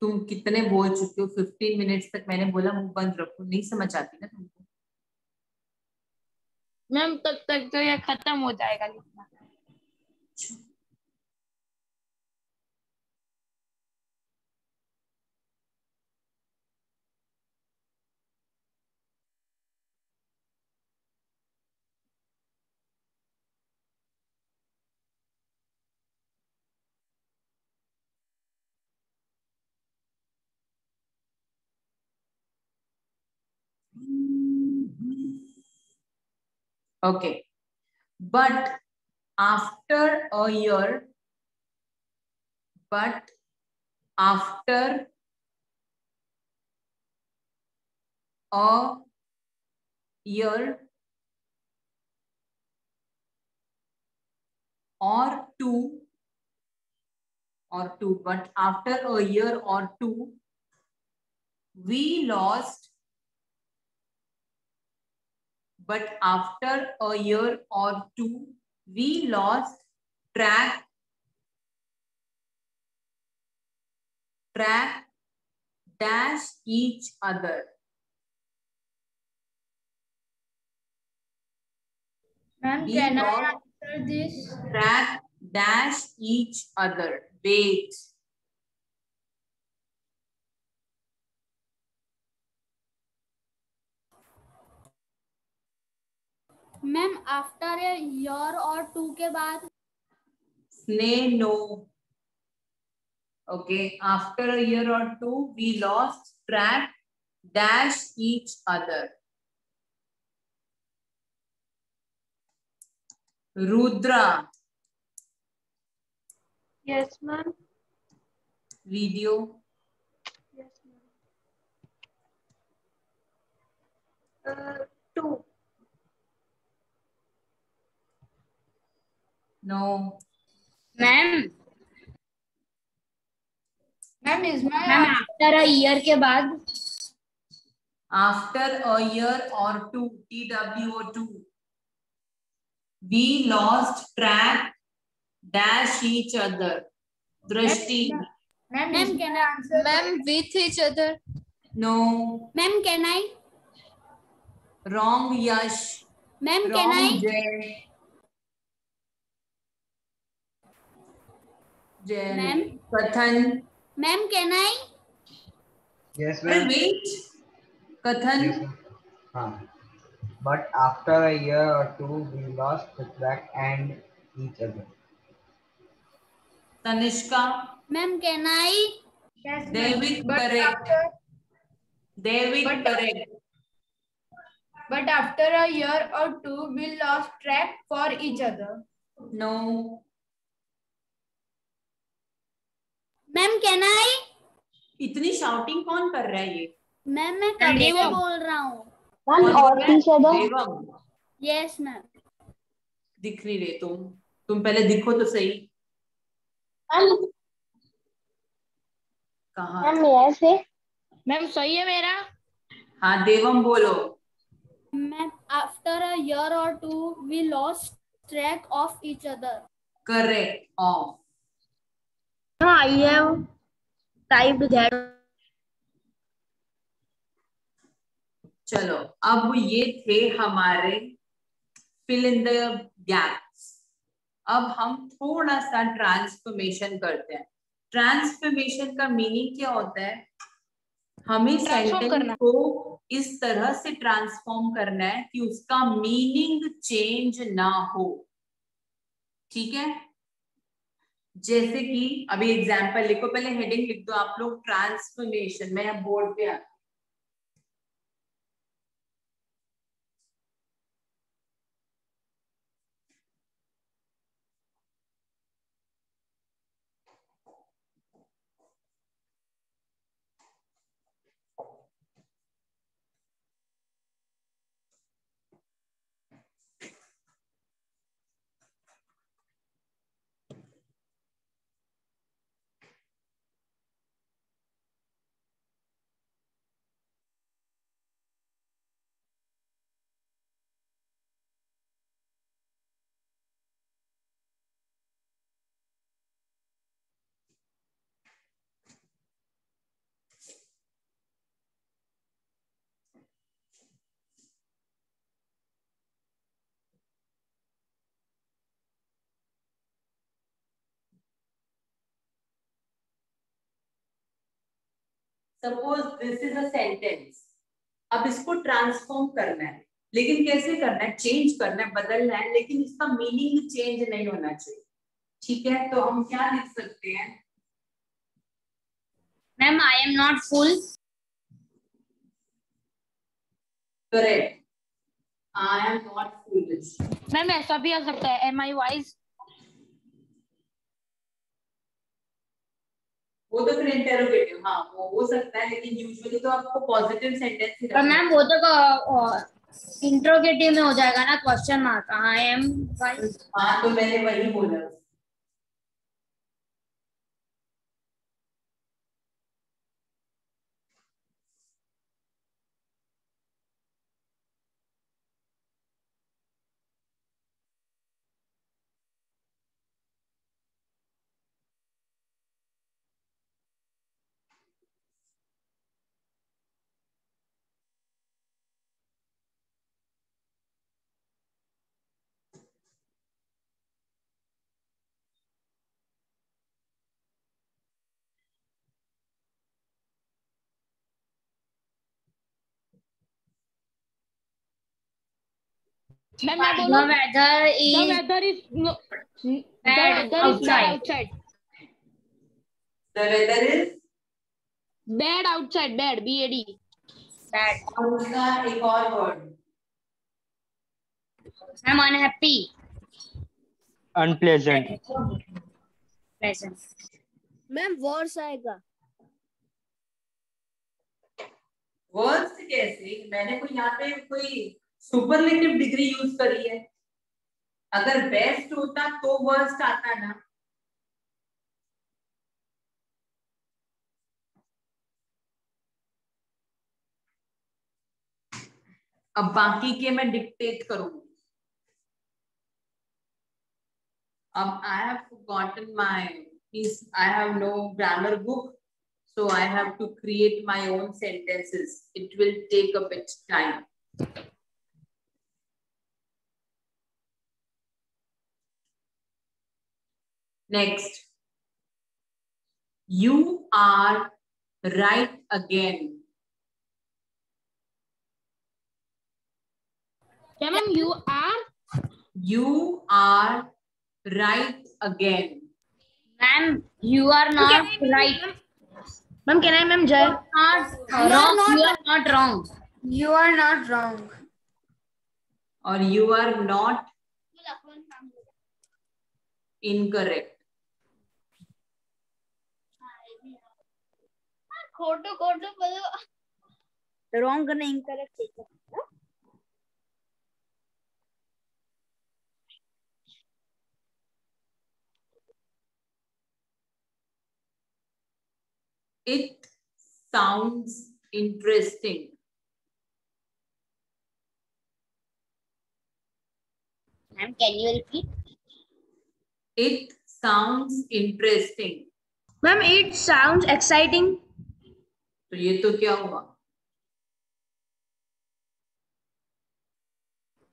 तुम कितने बोल चुके हो? 15 मिनट्स तक मैंने बोला मुंह बंद रखो. नहीं समझ आती ना तुमको? मैम तब तक तो ये खत्म हो जाएगा लिखना. Okay. But after a year, or two, but after a year or two, we lost track dash each other. Ma'am, can I answer this? Track dash each other. Wait. Ma'am, after a year or two के बाद? No. Okay. After a year or two, we lost track dash each other. Rudra. Yes, ma'am. Video. Yes, ma'am. 2. No. Ma'am, इसमें after a year के बाद? After a year or two, TWO2, we lost track dash each other. Drashti. Ma'am, can I answer? Ma'am, with each other. No. Ma'am, can I? Wrong, Yash. Ma'am, Wrong, can I? Jay. Jay. Ma'am. Kathan. Ma'am, can I? Yes, ma'am. Wait. Kathan. Yes, ma'am. But after a year or two, we lost the track and each other. Tanishka. Ma'am, can I? Yes, David, correct. David, correct. But after a year or two, we lost track for each other. No. Ma'am, can I? इतनी shouting कौन कर रहा है ये? Ma'am मैं कब से बोल रहा हूँ. देवम. Yes, ma'am. दिख नहीं रहे तुम पहले दिखो तो सही. कहाँ? मैम सही है मेरा. हाँ देवम बोलो. Ma'am after a year or two we lost track of each other. Correct. Of. No, I have typed that. चलो अब ये थे हमारे fill in the gaps. अब हम थोड़ा सा ट्रांसफॉर्मेशन करते हैं. ट्रांसफॉर्मेशन का मीनिंग क्या होता है? हमें सेंटेंस को इस तरह से ट्रांसफॉर्म करना है कि उसका मीनिंग चेंज ना हो. ठीक है, जैसे कि अभी एग्जांपल लिखो, पहले हेडिंग लिख दो आप लोग, ट्रांसफॉर्मेशन. मैं अब बोर्ड पे आती. Suppose this is a sentence. अब इसको ट्रांसफॉर्म करना है, लेकिन कैसे करना है? चेंज करना है, बदलना है, लेकिन इसका मीनिंग चेंज नहीं होना चाहिए. ठीक है, तो हम क्या लिख सकते हैं? Ma'am, I am not full. Correct. I am not foolish. Ma'am, ऐसा भी आ सकता है, एम आई वाइज. वो तो फिर इंटरोगेटिव, हाँ वो हो सकता है, लेकिन यूजुअली तो आपको पॉजिटिव सेंटेंस ही पर मैम वो तो इंट्रोगेटिव में हो जाएगा ना, question mark. I am wise. हाँ, तो मैंने वही बोला. मैम, मैं बोलूं, the weather is bad outside. The weather is Bad outside. Bad, BAD. bad. और उसका एक और word. I'm unhappy. Unpleasant. Pleasant. Ma'am worse आएगा. वर्ड्स कैसे? मैंने कोई यहाँ पे कोई सुपरलेटिव डिग्री यूज करी है? अगर बेस्ट होता तो वर्स्ट आता ना. अब बाकी के मैं डिक्टेट करूंगी. अब I have forgotten my piece. I have no grammar book, so I have to create my own sentences. It will take a bit time. Next, you are right again. Ma'am, You are right again. Ma'am, you are not right. Ma'am, can I, ma'am, Jai? You are not wrong. You are not wrong. Or you are not incorrect. खोटो बोलो. Wrong करना incorrect. It sounds interesting. Ma'am, can you repeat? It sounds interesting. Ma'am, it sounds exciting. तो ये तो क्या हुआ?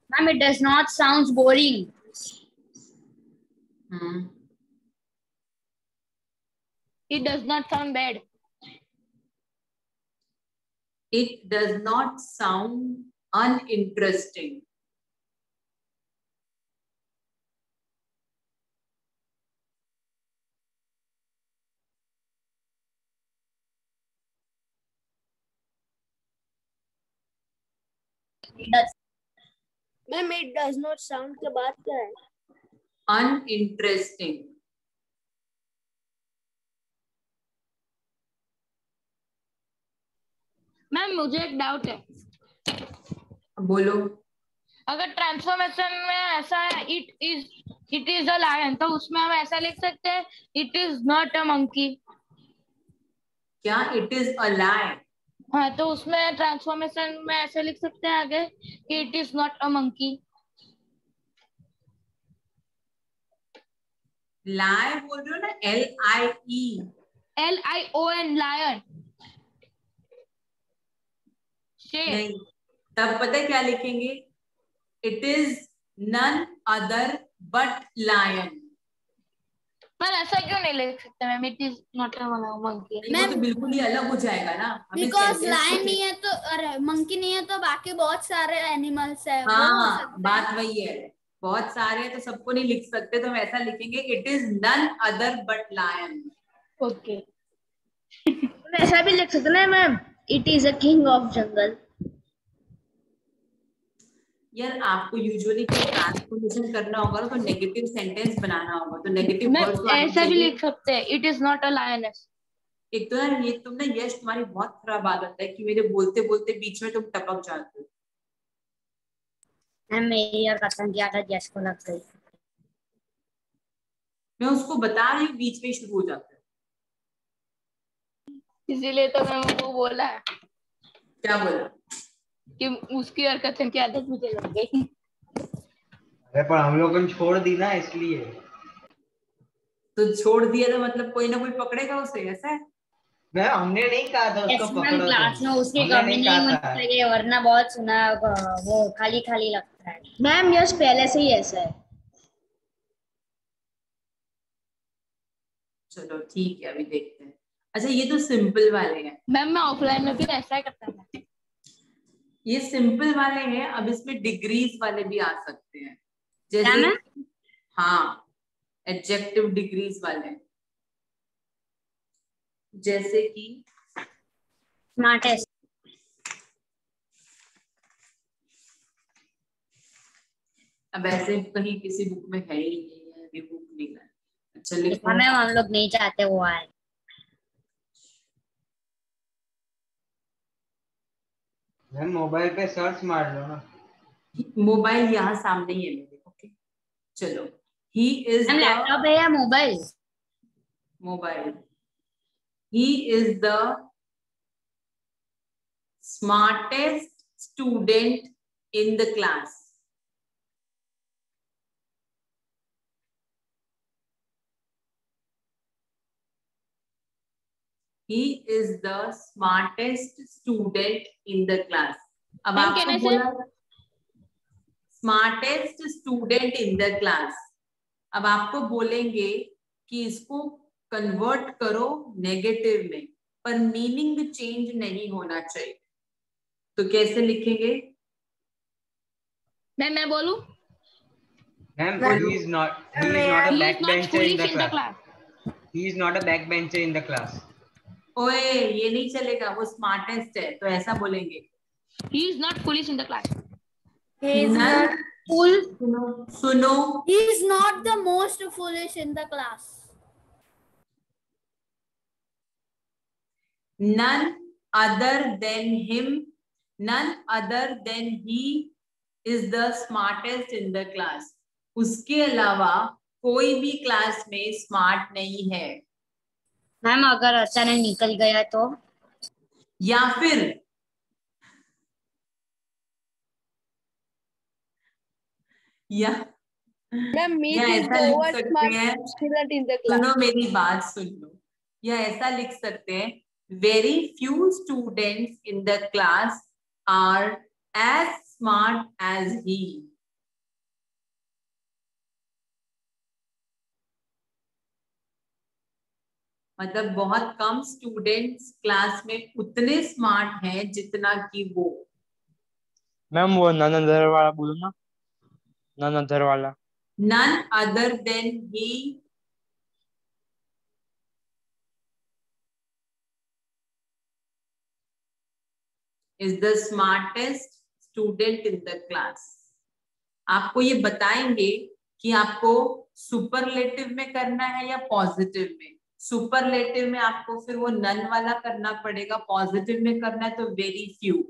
Ma'am, it does not sound boring. It does not sound bad. It does not sound uninteresting. Ma'am it does not sound के बाद क्या है? Uninteresting. Ma'am मुझे एक डाउट है. बोलो. अगर ट्रांसफॉर्मेशन में ऐसा है इट इज अ लायन, तो उसमें हम ऐसा लिख सकते हैं it is not a monkey. क्या इट इज अ लायन? हाँ, तो उसमें ट्रांसफॉर्मेशन में ऐसे लिख सकते हैं आगे कि it is not a monkey. Lion बोल रहे हो ना? LION lion. नहीं, तब पता है क्या लिखेंगे? It is none other but lion. पर ऐसा क्यों नहीं लिख सकते ma'am? It is not a monkey. वो तो बिल्कुल ही अलग हो जाएगा ना. बिकॉज लायन नहीं है तो, अरे मंकी नहीं है तो बाकी बहुत सारे एनिमल्स है. हाँ, बात वही है. बहुत सारे हैं तो सबको नहीं लिख सकते, तो हम ऐसा लिखेंगे it is none other but lion. Okay. ऐसा भी लिख सकते ना ma'am, it is a king of jungle. यार आपको यूजुअली कोई ट्रांसफॉर्मेशन करना होगा ना, तो नेगेटिव सेंटेंस बनाना होगा, तो नेगेटिव वर्ड तो ऐसा भी लिख सकते हैं it is not a lioness. एक तो यार ये तुम ना, यश तुम्हारी बहुत खराब आदत है कि मेरे बोलते बोलते बीच में तुम टपक जाते हो. मैम मेरी और कथन की आदत यश को लग गई. मैं उसको बता रही हूँ, बीच में शुरू हो जाता है. इसीलिए तो मैंने वो बोला है. क्या बोला? कि उसकी और कथन की आदत मुझे लग गई. अरे पर हम लोगों ने छोड़ दी ना, इसलिए. तो छोड़ दिया तो मतलब कोई ना कोई पकड़ेगा उसे, ऐसा है? मैं हमने नहीं कहा था उसको पकड़ो. क्लास में उसकी कमी नहीं होनी चाहिए, वरना बहुत सुना वो खाली खाली लगता है. मैम यश पहले से ही ऐसा है. चलो ठीक है, अभी देखते हैं. अच्छा ये तो सिंपल वाले हैं. मैम मैं ऑफलाइन में भी ऐसा ही करता था. ये सिंपल वाले हैं. अब इसमें डिग्रीज वाले भी आ सकते हैं, जैसे हाँ एडजेक्टिव डिग्रीज वाले, जैसे कि स्मार्टेस्ट. अब ऐसे कहीं किसी बुक में है ही नहीं है, अभी बुक नहीं है. अच्छा लिखो. मैम हम लोग नहीं चाहते वो आए. मैम मोबाइल पे सर्च मार लो ना. मोबाइल यहाँ सामने ही है मेरे. ओके चलो. ही इज द लैपटॉप है या mobile? Mobile. He is the smartest student in the class. He is the smartest student in the class. अब आपको बोला smartest student in the class. अब आपको बोलेंगे कि इसको कन्वर्ट करो नेगेटिव में, पर मीनिंग चेंज नहीं होना चाहिए. तो कैसे लिखेंगे? मैं बोलूं? Ma'am, he is not a backbencher in the class. He is not a backbencher in the class. ओए ये नहीं चलेगा, वो स्मार्टेस्ट है, तो ऐसा बोलेंगे. He is not foolish in the class. He is not fool. सुनो. He is not the most foolish in the class. None other than him, none other than he is the smartest in the class. उसके अलावा कोई भी class में smart नहीं है. Ma'am अगर अचानक निकल गया तो? या फिर Ma'am, Meet या is ऐसा the लिख over सकते smart हैं, student in the class. सुनो मेरी बात सुन लो, या ऐसा लिख सकते हैं, very few students in the class are as smart as he. मतलब बहुत कम स्टूडेंट्स क्लास में उतने स्मार्ट हैं जितना कि वो। मैम वो नन अदर वाला बोलो ना, नन अदर वाला। None other than he is the smartest student in the class. आपको ये बताएंगे कि आपको सुपरलेटिव में करना है या पॉजिटिव में। सुपरलेटिव में आपको फिर वो नन वाला करना पड़ेगा, पॉजिटिव में करना है तो वेरी फ्यू।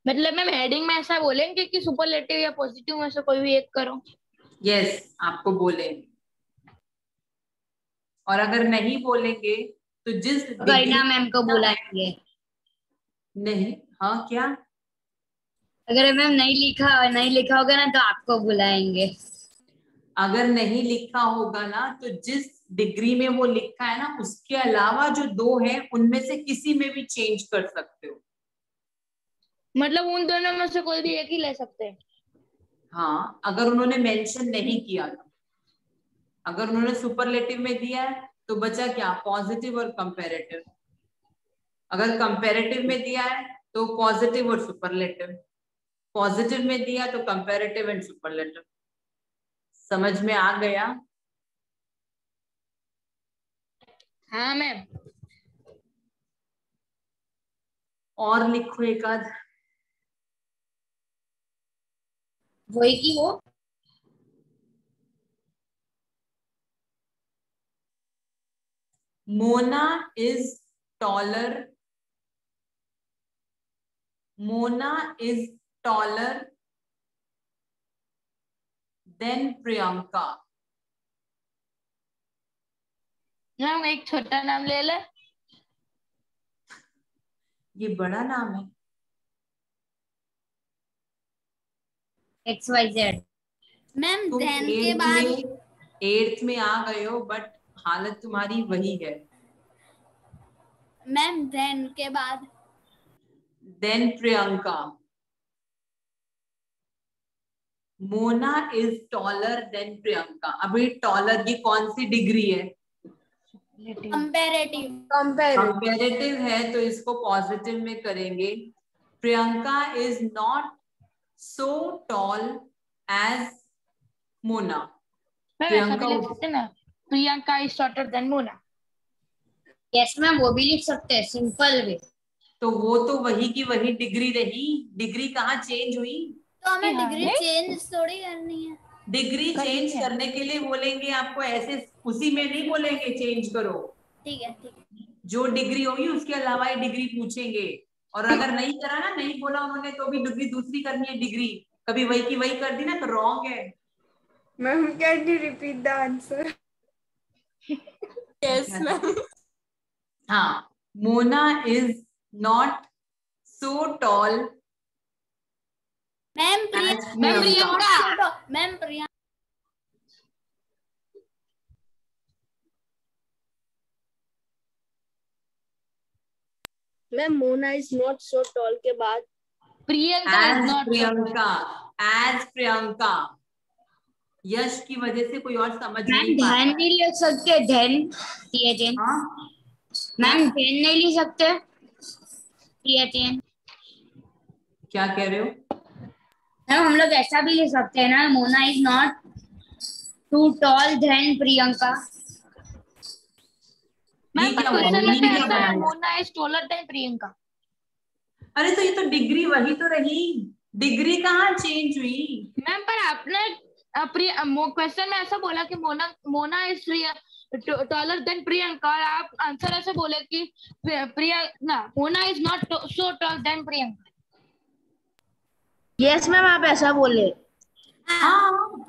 मतलब मैम हेडिंग में ऐसा बोलेंगे कि सुपरलेटिव या पॉजिटिव में से कोई भी एक करो। यस, आपको बोलेंगे, और अगर नहीं बोलेंगे तो जिस करीना मैम को बुलाएंगे। नहीं, हाँ क्या? अगर मैम नहीं लिखा होगा ना तो आपको बुलाएंगे। अगर नहीं लिखा होगा ना तो जिस डिग्री में वो लिखा है ना उसके अलावा जो दो है उनमें से किसी में भी चेंज कर सकते हो। मतलब उन दोनों में से कोई भी एक ही ले सकते हैं। हाँ, अगर उन्होंने मेंशन नहीं किया था। अगर उन्होंने सुपरलेटिव में दिया है तो बचा क्या? पॉजिटिव और कंपैरेटिव। अगर कंपैरेटिव में दिया है तो पॉजिटिव और सुपरलेटिव। पॉजिटिव में दिया तो कंपैरेटिव एंड सुपरलेटिव। समझ में आ गया? हाँ मैम। और लिखो एक आध। वही की वो Mona is taller. Mona is taller than Priyanka. Ma'am एक छोटा नाम ले ले। ये बड़ा नाम है। XYZ। मैम तुम देन के बाद 8th में आ गए हो बट हालत तुम्हारी वही है। मैम देन के बाद than Priyanka. Mona is taller than Priyanka. अभी टॉलर की कौन सी डिग्री है? कंपैरेटिव है तो इसको पॉजिटिव में करेंगे। Priyanka is not so tall as Mona. Priyanka is shorter than Mona. Yes ma'am, वो भी लिख सकते हैं सिंपल वे। तो वो तो वही की वही डिग्री रही। डिग्री कहाँ चेंज हुई? तो हमें डिग्री चेंज थोड़ी करनी है। डिग्री चेंज करने के लिए बोलेंगे आपको, ऐसे उसी में नहीं बोलेंगे चेंज करो। ठीक है, ठीक है। जो डिग्री होगी उसके अलावा ही डिग्री पूछेंगे। और अगर नहीं करा ना, नहीं बोला उन्होंने, तो भी डिग्री दूसरी करनी है। डिग्री कभी वही की वही कर दी ना तो रॉन्ग है। Ma'am can you repeat the answer? Yes ma'am. हाँ, Mona is not so tall. Ma'am Priyanka. Ma'am Priyanka. Ma'am Mona is not so tall के बाद Priyanka is not Priyanka as Priyanka. Yash की वजह से कोई और समझ नहीं मैम पाता। धन नहीं लिख सकते? धन THN। मैम धन नहीं लिख सकते? THN। क्या कह रहे हो? मैम हम लोग ऐसा भी लिख सकते हैं ना, Mona is not too tall than Priyanka. Mona is taller than Priyanka. अरे तो ये तो डिग्री वही तो रही। डिग्री कहाँ चेंज हुई? मैम पर आपने क्वेश्चन में ऐसा बोला कि Mona is taller than Priyanka, और आप आंसर ऐसे बोले कि Mona is not so tall than Priyanka. Yes ma'am, आप ऐसा बोले। हाँ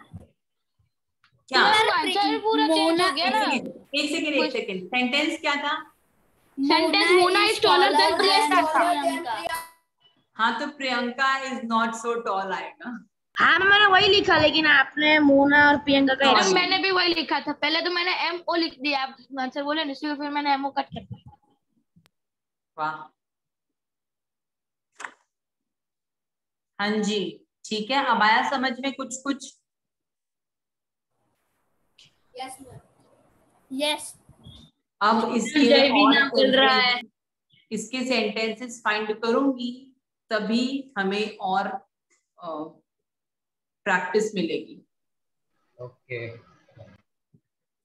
क्या आंसर पूरा चेंज हो गया ना। एक सेकंड सेंटेंस क्या था? Sentence Mona is taller than Priyanka. हाँ तो Priyanka is not so toll आएगा। हाँ मैंने वही लिखा, लेकिन आपने मोना और प्रियंका का और मैंने भी वही लिखा था। पहले तो मैंने MO लिख दिया, आप आंसर बोले ना, इसलिए फिर मैंने MO कट कर दिया। वाह, हाँ जी, ठीक है। अब आया समझ में कुछ कुछ? यस। अब इसके और इसके सेंटेंसेस फाइंड करूंगी, तभी हमें और प्रैक्टिस मिलेगी। ओके,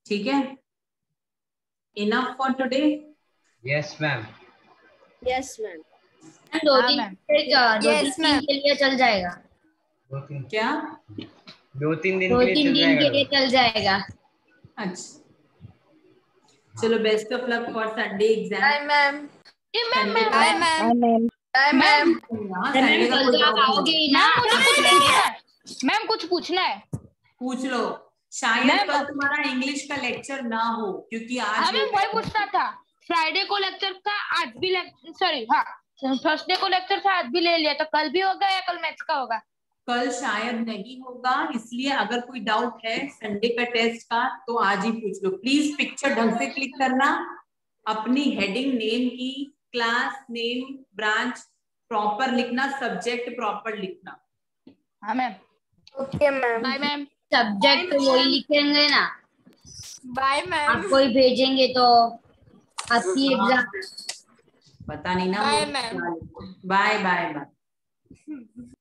ठीक है। Enough for today? Yes ma'am. Yes ma'am. 2-3 के लिए चल जाएगा। क्या? 2-3 दिन 2-3 दिन के लिए चल जाएगा। अच्छा, चलो, best of luck for Sunday exam. Bye ma'am. Bye ma'am. Ma'am. Sunday का कोई आप आओगे ही ना? मैम कुछ पूछना है। पूछ लो। शायद कल तुम्हारा इंग्लिश का लेक्चर ना हो, क्योंकि आज हमें वही पूछना था। फ्राइडे को लेक्चर था, आज भी सॉरी, हाँ थर्सडे को लेक्चर था, आज भी ले लिया, तो कल भी होगा या कल मैथ्स का होगा? कल शायद नहीं होगा, इसलिए अगर कोई डाउट है संडे का टेस्ट का तो आज ही पूछ लो। प्लीज पिक्चर ढंग से क्लिक करना, अपनी हेडिंग नेम की, क्लास नेम, ब्रांच प्रॉपर लिखना, सब्जेक्ट प्रॉपर लिखना। हाँ ma'am. Okay ma'am. Bye ma'am. Subject तो वही लिखेंगे ना? Bye ma'am. आपको ही भेजेंगे तो आपकी एग्जाम। पता नहीं ना। Bye ma'am. Bye bye bye.